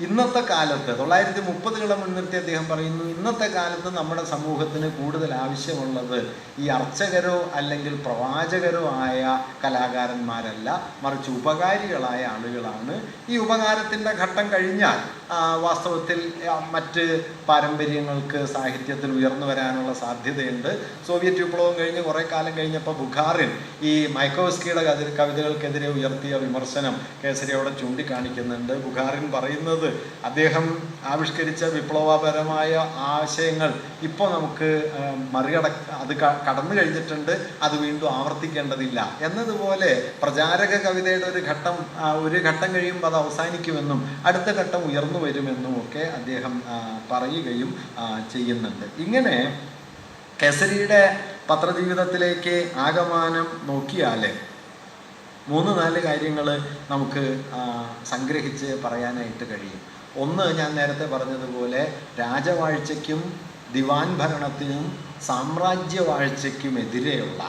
ഇന്നത്തെ കാലത്ത് 930കളെ മുൻനിർത്തി അദ്ദേഹം പറയുന്നു, ഇന്നത്തെ കാലത്ത് നമ്മുടെ സമൂഹത്തിന് കൂടുതൽ ആവശ്യമുള്ളത് ഈ അർച്ചകരോ അല്ലെങ്കിൽ പ്രവാചകരോ ആയ കലാകാരന്മാരല്ല, മറിച്ച് ഉപകാരികളായ ആളുകളാണ്. ഈ ഉപകാരത്തിൻ്റെ ഘട്ടം കഴിഞ്ഞാൽ വാസ്തവത്തിൽ മറ്റ് പാരമ്പര്യങ്ങൾക്ക് സാഹിത്യത്തിൽ ഉയർന്നു വരാനുള്ള സാധ്യതയുണ്ട്. സോവിയറ്റ് വിപ്ലവം കഴിഞ്ഞ് കുറേ കാലം കഴിഞ്ഞപ്പോൾ ബുഖാറിൻ ഈ മൈക്കോവ്സ്കിയുടെ കവിതകൾക്കെതിരെ ഉയർത്തിയ വിമർശനം കേസരി അവിടെ ചൂണ്ടിക്കാണിക്കുന്നുണ്ട്. ബുഖാറിൻ പറയുന്നത് അദ്ദേഹം ആവിഷ്കരിച്ച വിപ്ലവപരമായ ആശയങ്ങൾ ഇപ്പോൾ നമുക്ക് അത് കടന്നു കഴിഞ്ഞിട്ടുണ്ട്, അത് വീണ്ടും ആവർത്തിക്കേണ്ടതില്ല എന്നതുപോലെ പ്രചാരക കവിതയുടെ ഒരു ഘട്ടം കഴിയുമ്പോൾ അത് അവസാനിക്കുമെന്നും അടുത്ത ഘട്ടം ഉയർന്നു വരുമെന്നും ഒക്കെ അദ്ദേഹം പറയുകയും ചെയ്യുന്നുണ്ട്. ഇങ്ങനെ കേസരിയുടെ പത്രജീവിതത്തിലേക്ക് ആകമാനം നോക്കിയാൽ 3-4 കാര്യങ്ങൾ നമുക്ക് സംഗ്രഹിച്ച് പറയാനായിട്ട് കഴിയും. ഒന്ന്, ഞാൻ നേരത്തെ പറഞ്ഞതുപോലെ രാജവാഴ്ചയ്ക്കും ദിവാൻ ഭരണത്തിനും സാമ്രാജ്യവാഴ്ചയ്ക്കുമെതിരെയുള്ള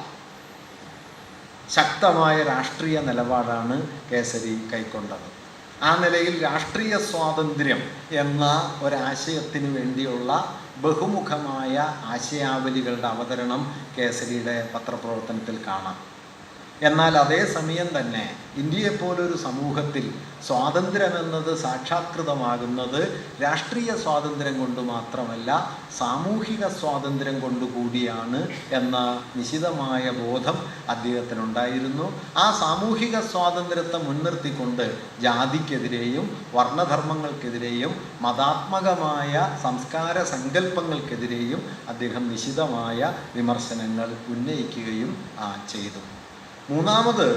ശക്തമായ രാഷ്ട്രീയ നിലപാടാണ് കേസരി കൈക്കൊണ്ടത്. ആ നിലയിൽ രാഷ്ട്രീയ സ്വാതന്ത്ര്യം എന്ന ഒരാശയത്തിന് വേണ്ടിയുള്ള ബഹുമുഖമായ ആശയാവലികളുടെ അവതരണം കേസരിയുടെ പത്രപ്രവർത്തനത്തിൽ കാണാം. എന്നാൽ അതേസമയം തന്നെ ഇന്ത്യയെപ്പോലൊരു സമൂഹത്തിൽ സ്വാതന്ത്ര്യമെന്നത് സാക്ഷാത്കൃതമാകുന്നത് രാഷ്ട്രീയ സ്വാതന്ത്ര്യം കൊണ്ട് മാത്രമല്ല, സാമൂഹിക സ്വാതന്ത്ര്യം കൊണ്ടുകൂടിയാണ് എന്ന നിശിതമായ ബോധം അദ്ദേഹത്തിനുണ്ടായിരുന്നു. ആ സാമൂഹിക സ്വാതന്ത്ര്യത്തെ മുൻനിർത്തിക്കൊണ്ട് ജാതിക്കെതിരെയും വർണ്ണധർമ്മങ്ങൾക്കെതിരെയും മതാത്മകമായ സംസ്കാര സങ്കല്പങ്ങൾക്കെതിരെയും അദ്ദേഹം നിശിതമായ വിമർശനങ്ങൾ ഉന്നയിക്കുകയും ചെയ്തു. 3-മത്,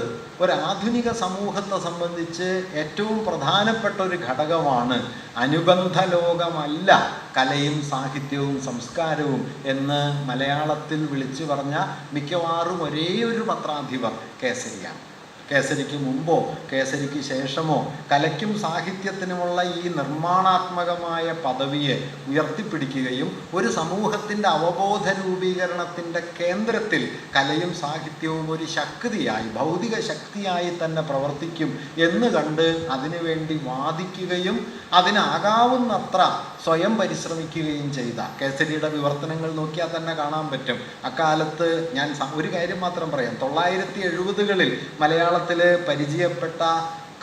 ഒരാധുനിക സമൂഹത്തെ സംബന്ധിച്ച് ഏറ്റവും പ്രധാനപ്പെട്ട ഒരു ഘടകമാണ് അനുബന്ധ ലോകമല്ല കലയും സാഹിത്യവും സംസ്കാരവും എന്ന് മലയാളത്തിൽ വിളിച്ചു പറഞ്ഞ മിക്കവാറും ഒരേ ഒരു പത്രാധിപർ കേസരിയാണ്. കേസരിക്ക് മുമ്പോ കേസരിക്ക് ശേഷമോ കലയ്ക്കും സാഹിത്യത്തിനുമുള്ള ഈ നിർമ്മാണാത്മകമായ പദവിയെ ഉയർത്തിപ്പിടിക്കുകയും ഒരു സമൂഹത്തിൻ്റെ അവബോധ രൂപീകരണത്തിൻ്റെ കേന്ദ്രത്തിൽ കലയും സാഹിത്യവും ഒരു ശക്തിയായി, ഭൗതിക ശക്തിയായി തന്നെ പ്രവർത്തിക്കും എന്ന് കണ്ട് അതിനുവേണ്ടി വാദിക്കുകയും അതിനാകാവുന്നത്ര സ്വയം പരിശ്രമിക്കുകയും ചെയ്ത കേസരിയുടെ വിവർത്തനങ്ങൾ നോക്കിയാൽ തന്നെ കാണാൻ പറ്റും. അക്കാലത്ത് ഞാൻ ഒരു കാര്യം മാത്രം പറയാം. 1970കളിൽ മലയാളത്തിൽ പരിചയപ്പെട്ട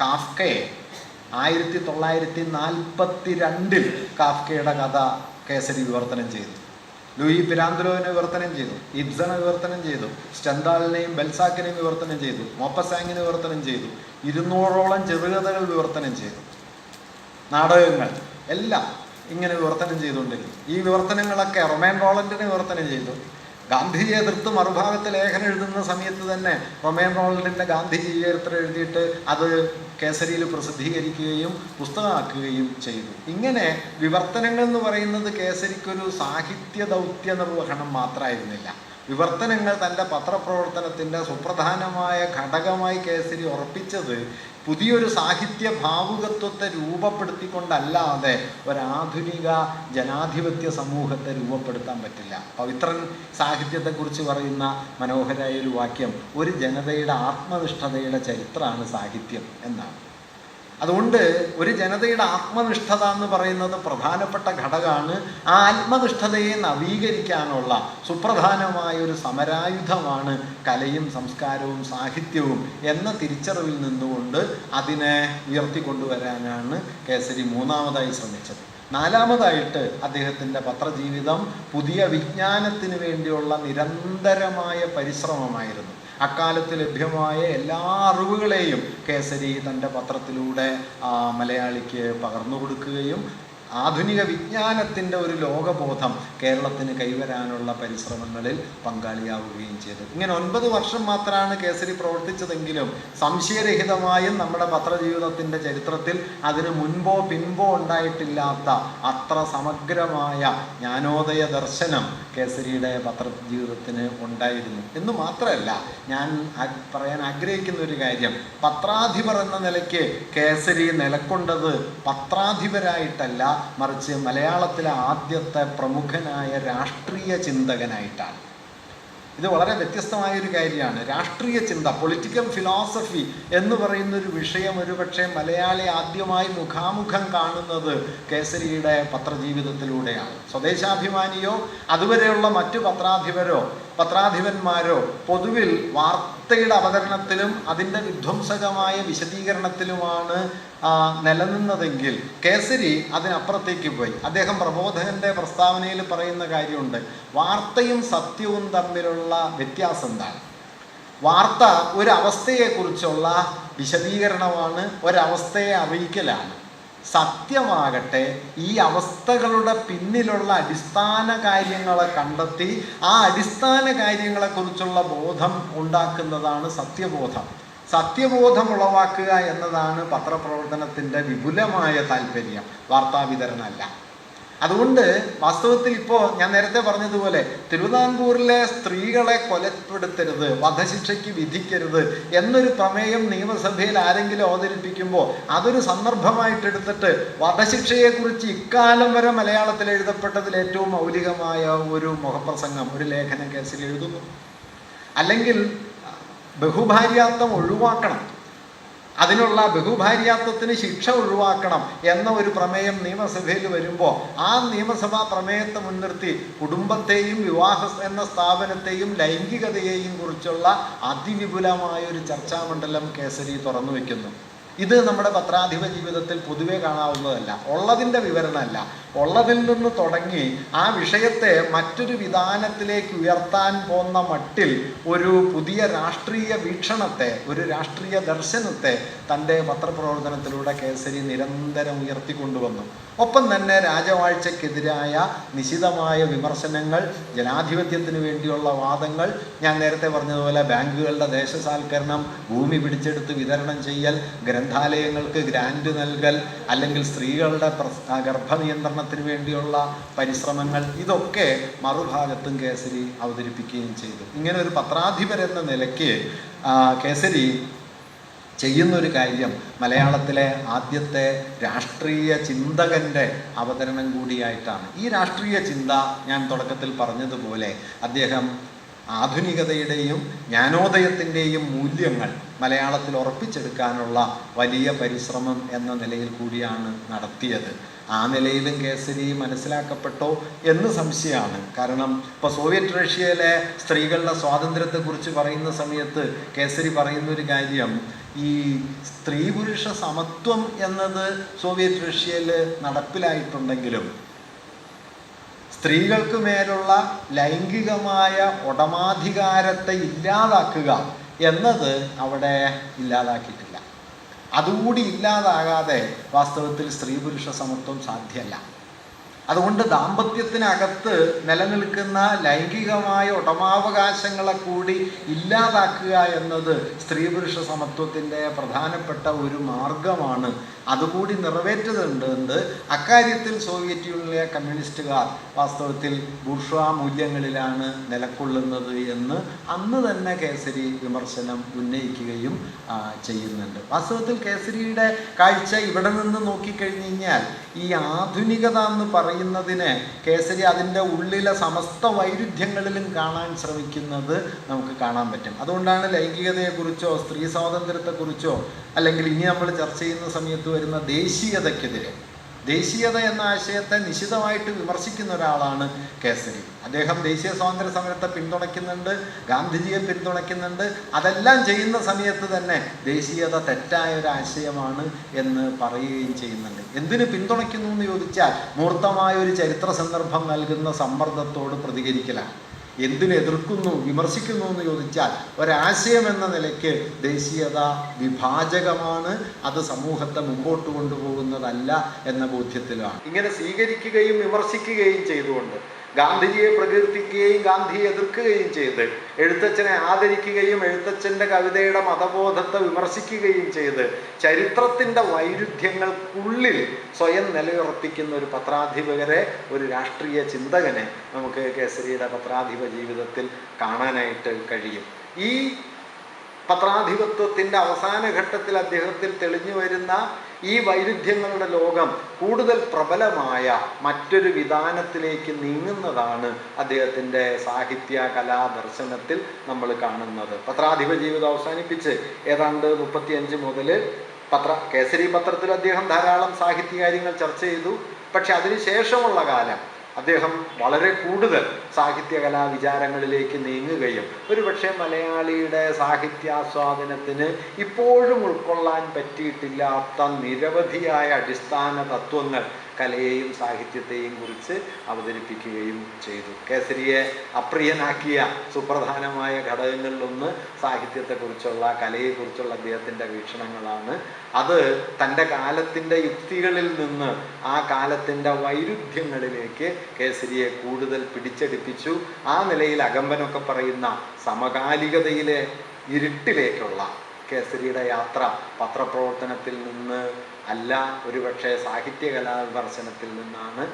കാഫ്കയെ 1942 കാഫ്കയുടെ കഥ കേസരി വിവർത്തനം ചെയ്തു. ലൂയി പിരാന്തലോവിനെ വിവർത്തനം ചെയ്തു, ഇബ്സനെ വിവർത്തനം ചെയ്തു, സ്റ്റെൻഡാളിനെയും ബെൽസാക്കിനെയും വിവർത്തനം ചെയ്തു, മോപ്പസാങ്ങിനെ വിവർത്തനം ചെയ്തു, 200ഓളം ചെറുകഥകൾ വിവർത്തനം ചെയ്തു, നാടകങ്ങൾ എല്ലാം ഇങ്ങനെ വിവർത്തനം ചെയ്തുകൊണ്ടിരുന്നു. ഈ വിവർത്തനങ്ങളൊക്കെ റൊമേൻ റോളൻഡിനെ വിവർത്തനം ചെയ്തു. ഗാന്ധിജിയെ എതിർത്ത് മറുഭാഗത്ത് ലേഖനം എഴുതുന്ന സമയത്ത് തന്നെ റൊമേൻ റോളൻഡിൻ്റെ ഗാന്ധിജി ചരിത്രം എഴുതിയിട്ട് അത് കേസരിയിൽ പ്രസിദ്ധീകരിക്കുകയും പുസ്തകമാക്കുകയും ചെയ്തു. ഇങ്ങനെ വിവർത്തനങ്ങൾ എന്ന് പറയുന്നത് കേസരിക്കൊരു സാഹിത്യ ദൗത്യ നിർവഹണം മാത്രമായിരുന്നില്ല, വിവർത്തനങ്ങൾ തൻ്റെ പത്രപ്രവർത്തനത്തിൻ്റെ സുപ്രധാനമായ ഘടകമായി കേസരി ഉറപ്പിച്ചത് പുതിയൊരു സാഹിത്യ ഭാവുകത്വത്തെ രൂപപ്പെടുത്തിക്കൊണ്ടല്ലാതെ ഒരാധുനിക ജനാധിപത്യ സമൂഹത്തെ രൂപപ്പെടുത്താൻ പറ്റില്ല. പവിത്രൻ സാഹിത്യത്തെക്കുറിച്ച് പറയുന്ന മനോഹരമായ ഒരു വാക്യം, ഒരു ജനതയുടെ ആത്മനിഷ്ഠതയുടെ ചരിത്രമാണ് സാഹിത്യം എന്നാണ്. അതുകൊണ്ട് ഒരു ജനതയുടെ ആത്മനിഷ്ഠത എന്ന് പറയുന്നത് പ്രധാനപ്പെട്ട ഘടകമാണ്. ആ ആത്മനിഷ്ഠതയെ നവീകരിക്കാനുള്ള സുപ്രധാനമായ ഒരു സമരായുധമാണ് കലയും സംസ്കാരവും സാഹിത്യവും എന്ന തിരിച്ചറിവിൽ നിന്നുകൊണ്ട് അതിനെ ഉയർത്തിക്കൊണ്ടുവരാനാണ് കേസരി മൂന്നാമതായി ശ്രമിച്ചത്. നാലാമതായിട്ട് അദ്ദേഹത്തിൻ്റെ പത്രജീവിതം പുതിയ വിജ്ഞാനത്തിന് വേണ്ടിയുള്ള നിരന്തരമായ പരിശ്രമമായിരുന്നു. അക്കാലത്ത് ലഭ്യമായ എല്ലാ അറിവുകളെയും കേസരി തൻ്റെ പത്രത്തിലൂടെ മലയാളിക്ക് പകർന്നു കൊടുക്കുകയും ആധുനിക വിജ്ഞാനത്തിൻ്റെ ഒരു ലോകബോധം കേരളത്തിന് കൈവരാനുള്ള പരിശ്രമങ്ങളിൽ പങ്കാളിയാവുകയും ചെയ്തു. ഇങ്ങനെ 9 വർഷം മാത്രമാണ് കേസരി പ്രവർത്തിച്ചതെങ്കിലും സംശയരഹിതമായും നമ്മുടെ പത്രജീവിതത്തിൻ്റെ ചരിത്രത്തിൽ അതിന് മുൻപോ പിൻപോ ഉണ്ടായിട്ടില്ലാത്ത അത്ര സമഗ്രമായ ജ്ഞാനോദയ ദർശനം കേസരിയുടെ പത്രജീവിതത്തിന് ഉണ്ടായിരുന്നു എന്ന് മാത്രമല്ല, ഞാൻ പറയാൻ ആഗ്രഹിക്കുന്ന ഒരു കാര്യം, പത്രാധിപർ എന്ന നിലയ്ക്ക് കേസരി നിലക്കൊണ്ടത് പത്രാധിപരായിട്ടല്ല, മറിച്ച് മലയാളത്തിലെ ആദ്യത്തെ പ്രമുഖനായ രാഷ്ട്രീയ ചിന്തകനായിട്ടാണ്. ഇത് വളരെ വ്യത്യസ്തമായൊരു കാര്യമാണ്. രാഷ്ട്രീയ ചിന്ത, പൊളിറ്റിക്കൽ ഫിലോസഫി എന്ന് പറയുന്നൊരു വിഷയം ഒരുപക്ഷെ മലയാളി ആദ്യമായി മുഖാമുഖം കാണുന്നത് കേസരിയുടെ പത്രജീവിതത്തിലൂടെയാണ്. സ്വദേശാഭിമാനിയോ അതുവരെയുള്ള മറ്റു പത്രാധിപന്മാരോ പൊതുവിൽ വാർത്തയുടെ അവതരണത്തിലും അതിൻ്റെ വിധ്വംസകമായ വിശദീകരണത്തിലുമാണ് നിലനിന്നതെങ്കിൽ കേസരി അതിനപ്പുറത്തേക്ക് പോയി. അദ്ദേഹം പ്രബോധകന്റെ പ്രസ്താവനയിൽ പറയുന്ന കാര്യമുണ്ട്, വാർത്തയും സത്യവും തമ്മിലുള്ള വ്യത്യാസം എന്താണ്? വാർത്ത ഒരവസ്ഥയെക്കുറിച്ചുള്ള വിശദീകരണമാണ്, ഒരവസ്ഥയെ അറിയിക്കലാണ്. സത്യമാകട്ടെ ഈ അവസ്ഥകളുടെ പിന്നിലുള്ള അടിസ്ഥാന കാര്യങ്ങളെ കണ്ടെത്തി ആ അടിസ്ഥാന കാര്യങ്ങളെക്കുറിച്ചുള്ള ബോധം ഉണ്ടാക്കുന്നതാണ് സത്യബോധം. സത്യബോധം ഉളവാക്കുക എന്നതാണ് പത്രപ്രവർത്തനത്തിൻ്റെ വിപുലമായ താല്പര്യം, വാർത്താവിതരണമല്ല. അതുകൊണ്ട് വാസ്തവത്തിൽ ഇപ്പോൾ ഞാൻ നേരത്തെ പറഞ്ഞതുപോലെ തിരുവിതാംകൂറിലെ സ്ത്രീകളെ കൊലപ്പെടുത്തരുത്, വധശിക്ഷയ്ക്ക് വിധിക്കരുത് എന്നൊരു പ്രമേയം നിയമസഭയിൽ ആരെങ്കിലും അവതരിപ്പിക്കുമ്പോൾ അതൊരു സന്ദർഭമായിട്ടെടുത്തിട്ട് വധശിക്ഷയെക്കുറിച്ച് ഇക്കാലം വരെ മലയാളത്തിൽ എഴുതപ്പെട്ടതിൽ ഏറ്റവും മൗലികമായ ഒരു മുഖപ്രസംഗം, ഒരു ലേഖനം കേസരി എഴുതുന്നു. അല്ലെങ്കിൽ ബഹുഭാര്യാത്വം ഒഴിവാക്കണം, അതിനുള്ള ബഹുഭാര്യാത്വത്തിന് ശിക്ഷ ഒഴിവാക്കണം എന്ന ഒരു പ്രമേയം നിയമസഭയിൽ വരുമ്പോൾ ആ നിയമസഭാ പ്രമേയത്തെ മുൻനിർത്തി കുടുംബത്തെയും വിവാഹ എന്ന സ്ഥാപനത്തെയും ലൈംഗികതയെയും കുറിച്ചുള്ള അതിവിപുലമായ ഒരു ചർച്ചാമണ്ഡലം കേസരി തുറന്നു വയ്ക്കുന്നു. ഇത് നമ്മുടെ പത്രാധിപ ജീവിതത്തിൽ പൊതുവെ കാണാവുന്നതല്ല, ഉള്ളതിൻ്റെ വിവരണമല്ല, ഉള്ളതിൽ നിന്ന് തുടങ്ങി ആ വിഷയത്തെ മറ്റൊരു വിധാനത്തിലേക്ക് ഉയർത്താൻ പോന്ന മട്ടിൽ ഒരു പുതിയ രാഷ്ട്രീയ വീക്ഷണത്തെ, ഒരു രാഷ്ട്രീയ ദർശനത്തെ തൻ്റെ പത്രപ്രവർത്തനത്തിലൂടെ കേസരി നിരന്തരം ഉയർത്തിക്കൊണ്ടുവന്നു. ഒപ്പം തന്നെ രാജവാഴ്ചക്കെതിരായ നിശിതമായ വിമർശനങ്ങൾ, ജനാധിപത്യത്തിന് വേണ്ടിയുള്ള വാദങ്ങൾ, ഞാൻ നേരത്തെ പറഞ്ഞതുപോലെ ബാങ്കുകളുടെ ദേശസാൽക്കരണം, ഭൂമി പിടിച്ചെടുത്ത് വിതരണം ചെയ്യൽ, ഗ്രന്ഥാലയങ്ങൾക്ക് ഗ്രാൻഡ് നൽകൽ, അല്ലെങ്കിൽ സ്ത്രീകളുടെ ഗർഭനിയന്ത്രണത്തിന് വേണ്ടിയുള്ള പരിശ്രമങ്ങൾ, ഇതൊക്കെ മറുഭാഗത്തും കേസരി അവതരിപ്പിക്കുകയും ചെയ്തു. ഇങ്ങനെ ഒരു പത്രാധിപരെന്ന നിലയ്ക്ക് കേസരി ചെയ്യുന്നൊരു കാര്യം മലയാളത്തിലെ ആദ്യത്തെ രാഷ്ട്രീയ ചിന്തകൻ്റെ അവതരണം കൂടിയായിട്ടാണ്. ഈ രാഷ്ട്രീയ ചിന്ത ഞാൻ തുടക്കത്തിൽ പറഞ്ഞതുപോലെ അദ്ദേഹം ആധുനികതയുടെയും ജ്ഞാനോദയത്തിൻ്റെയും മൂല്യങ്ങൾ മലയാളത്തിൽ ഉറപ്പിച്ചെടുക്കാനുള്ള വലിയ പരിശ്രമം എന്ന നിലയിൽ കൂടിയാണ് നടത്തിയത്. ആ നിലയിലും കേസരി മനസ്സിലാക്കപ്പെട്ടോ എന്ന് സംശയമാണ്. കാരണം ഇപ്പോൾ സോവിയറ്റ് റഷ്യയിലെ സ്ത്രീകളുടെ സ്വാതന്ത്ര്യത്തെക്കുറിച്ച് പറയുന്ന സമയത്ത് കേസരി പറയുന്നൊരു കാര്യം, ഈ സ്ത്രീ പുരുഷ സമത്വം എന്നത് സോവിയറ്റ് റഷ്യയിൽ നടപ്പിലായിട്ടുണ്ടെങ്കിലും സ്ത്രീകൾക്ക് മേലുള്ള ലൈംഗികമായ ഉടമാധികാരത്തെ ഇല്ലാതാക്കുക എന്നത് അവിടെ ഇല്ലാതാക്കിയിട്ടില്ല. അതുകൂടി ഇല്ലാതാകാതെ വാസ്തവത്തിൽ സ്ത്രീ പുരുഷ സമത്വം സാധ്യമല്ല. അതുകൊണ്ട് ദാമ്പത്യത്തിനകത്ത് നിലനിൽക്കുന്ന ലൈംഗികമായ ഉടമാവകാശങ്ങളെ കൂടി ഇല്ലാതാക്കുക എന്നത് സ്ത്രീ പുരുഷ സമത്വത്തിൻ്റെ പ്രധാനപ്പെട്ട ഒരു മാർഗമാണ്. അതുകൂടി നിറവേറ്റുന്നുണ്ട്. അക്കാര്യത്തിൽ സോവിയറ്റ് യൂണിയനിലെ കമ്മ്യൂണിസ്റ്റുകാർ വാസ്തവത്തിൽ ബൂർഷ്വാ മൂല്യങ്ങളിലാണ് നിലകൊള്ളുന്നത് എന്ന് അന്ന് തന്നെ കേസരി വിമർശനം ഉന്നയിക്കുകയും ചെയ്യുന്നുണ്ട്. വാസ്തവത്തിൽ കേസരിയുടെ കാഴ്ച ഇവിടെ നിന്ന് നോക്കിക്കഴിഞ്ഞ് കഴിഞ്ഞാൽ ഈ ആധുനികത എന്ന് പറയുന്നതിന് കേസരി അതിൻ്റെ ഉള്ളിലെ സമസ്ത വൈരുദ്ധ്യങ്ങളിലും കാണാൻ ശ്രമിക്കുന്നത് നമുക്ക് കാണാൻ പറ്റും. അതുകൊണ്ടാണ് ലൈംഗികതയെക്കുറിച്ചോ സ്ത്രീ സ്വാതന്ത്ര്യത്തെക്കുറിച്ചോ അല്ലെങ്കിൽ ഇനി നമ്മൾ ചർച്ച ചെയ്യുന്ന സമയത്ത് വരുന്ന ദേശീയതയ്ക്കെതിരെ, ദേശീയത എന്ന ആശയത്തെ നിശിതമായിട്ട് വിമർശിക്കുന്ന ഒരാളാണ് കേസരി. അദ്ദേഹം ദേശീയ സ്വാതന്ത്ര്യ സമരത്തെ പിന്തുണയ്ക്കുന്നുണ്ട്, ഗാന്ധിജിയെ പിന്തുണയ്ക്കുന്നുണ്ട്. അതെല്ലാം ചെയ്യുന്ന സമയത്ത് തന്നെ ദേശീയത തെറ്റായ ഒരു ആശയമാണ് എന്ന് പറയുകയും ചെയ്യുന്നുണ്ട്. എന്തിന് പിന്തുണയ്ക്കുന്നു എന്ന് ചോദിച്ചാൽ മൂർത്തമായ ഒരു ചരിത്ര സന്ദർഭം നൽകുന്ന സമ്മർദ്ദത്തോട് പ്രതികരിക്കലാണ്. എന്തിന് എതിർക്കുന്നു, വിമർശിക്കുന്നു എന്ന് ചോദിച്ചാൽ ഒരാശയം എന്ന നിലയ്ക്ക് ദേശീയത വിഭാജകമാണ്, അത് സമൂഹത്തെ മുമ്പോട്ട് കൊണ്ടുപോകുന്നതല്ല എന്ന ബോധ്യത്തിലാണ്. ഇങ്ങനെ സ്വീകരിക്കുകയും വിമർശിക്കുകയും ചെയ്തുകൊണ്ട് ഗാന്ധിജിയെ പ്രകീർത്തിക്കുകയും ഗാന്ധിയെ എതിർക്കുകയും ചെയ്ത് എഴുത്തച്ഛനെ ആദരിക്കുകയും എഴുത്തച്ഛൻ്റെ കവിതയുടെ മതബോധത്തെ വിമർശിക്കുകയും ചെയ്ത് ചരിത്രത്തിൻ്റെ വൈരുദ്ധ്യങ്ങൾക്കുള്ളിൽ സ്വയം നിലയുറപ്പിക്കുന്ന ഒരു പത്രാധിപരെ, ഒരു രാഷ്ട്രീയ ചിന്തകനെ നമുക്ക് കേസരിയുടെ പത്രാധിപ ജീവിതത്തിൽ കാണാനായിട്ട് കഴിയും. ഈ പത്രാധിപത്യത്തിൻ്റെ അവസാന ഘട്ടത്തിൽ അദ്ദേഹത്തിൽ തെളിഞ്ഞു വരുന്ന ഈ വൈരുദ്ധ്യങ്ങളുടെ ലോകം കൂടുതൽ പ്രബലമായ മറ്റൊരു വിധാനത്തിലേക്ക് നീങ്ങുന്നതാണ് അദ്ദേഹത്തിൻ്റെ സാഹിത്യ കലാ ദർശനത്തിൽ നമ്മൾ കാണുന്നത്. പത്രാധിപ ജീവിതം അവസാനിപ്പിച്ച് ഏതാണ്ട് 35 മുതൽ കേസരി പത്രത്തിൽ അദ്ദേഹം ധാരാളം സാഹിത്യ കാര്യങ്ങൾ ചർച്ച ചെയ്തു. പക്ഷെ അതിനുശേഷമുള്ള കാലം അദ്ദേഹം വളരെ കൂടുതൽ സാഹിത്യകലാ വിചാരങ്ങളിലേക്ക് നീങ്ങുകയും ഒരുപക്ഷെ മലയാളിയുടെ സാഹിത്യാസ്വാദനത്തിന് ഇപ്പോഴും ഉൾക്കൊള്ളാൻ പറ്റിയിട്ടില്ലാത്ത നിരവധിയായ അടിസ്ഥാന തത്വങ്ങൾ കലയെയും സാഹിത്യത്തെയും കുറിച്ച് അവതരിപ്പിക്കുകയും ചെയ്തു. കേസരിയെ അപ്രിയനാക്കിയ സുപ്രധാനമായ ഘടകങ്ങളിലൊന്ന് സാഹിത്യത്തെക്കുറിച്ചുള്ള, കലയെക്കുറിച്ചുള്ള അദ്ദേഹത്തിൻ്റെ വീക്ഷണങ്ങളാണ്. അത് തൻ്റെ കാലത്തിൻ്റെ യുക്തികളിൽ നിന്ന് ആ കാലത്തിൻ്റെ വൈരുദ്ധ്യങ്ങളിലേക്ക് കേസരിയെ കൂടുതൽ പിടിച്ചെടുപ്പിച്ചു. ആ നിലയിൽ അകമ്പനൊക്കെ പറയുന്ന സമകാലികതയിലെ ഇരുട്ടിലേക്കുള്ള കേസരിയുടെ യാത്ര പത്രപ്രവർത്തനത്തിൽ നിന്ന് അല്ല, ഒരുപക്ഷെ സാഹിത്യകലാ വിമർശനത്തിൽ നിന്നാണ്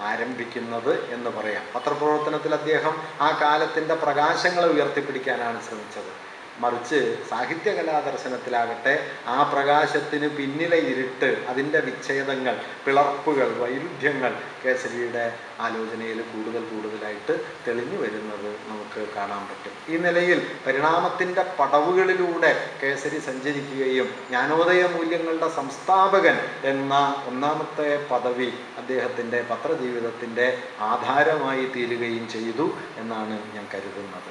ആരംഭിക്കുന്നത് എന്ന് പറയാം. പത്രപ്രവർത്തനത്തിൽ അദ്ദേഹം ആ കാലത്തിൻ്റെ പ്രകാശങ്ങളെ ഉയർത്തിപ്പിടിക്കാനാണ് ശ്രമിച്ചത്. മറിച്ച് സാഹിത്യകലാ ദർശനത്തിലാകട്ടെ ആ പ്രകാശത്തിന് പിന്നിലെ ഇരുട്ട്, അതിൻ്റെ വിച്ഛേദങ്ങൾ, പിളർപ്പുകൾ, വൈരുദ്ധ്യങ്ങൾ കേസരിയുടെ ആലോചനയിൽ കൂടുതലായിട്ട് തെളിഞ്ഞു വരുന്നത് നമുക്ക് കാണാൻ പറ്റും. ഈ നിലയിൽ പരിണാമത്തിൻ്റെ പടവുകളിലൂടെ കേസരി സഞ്ചരിക്കുകയും ജ്ഞാനോദയ മൂല്യങ്ങളുടെ സംസ്ഥാപകൻ എന്ന ഒന്നാമത്തെ പദവി അദ്ദേഹത്തിൻ്റെ പത്രജീവിതത്തിൻ്റെ ആധാരമായി തീരുകയും ചെയ്തു എന്നാണ് ഞാൻ കരുതുന്നത്.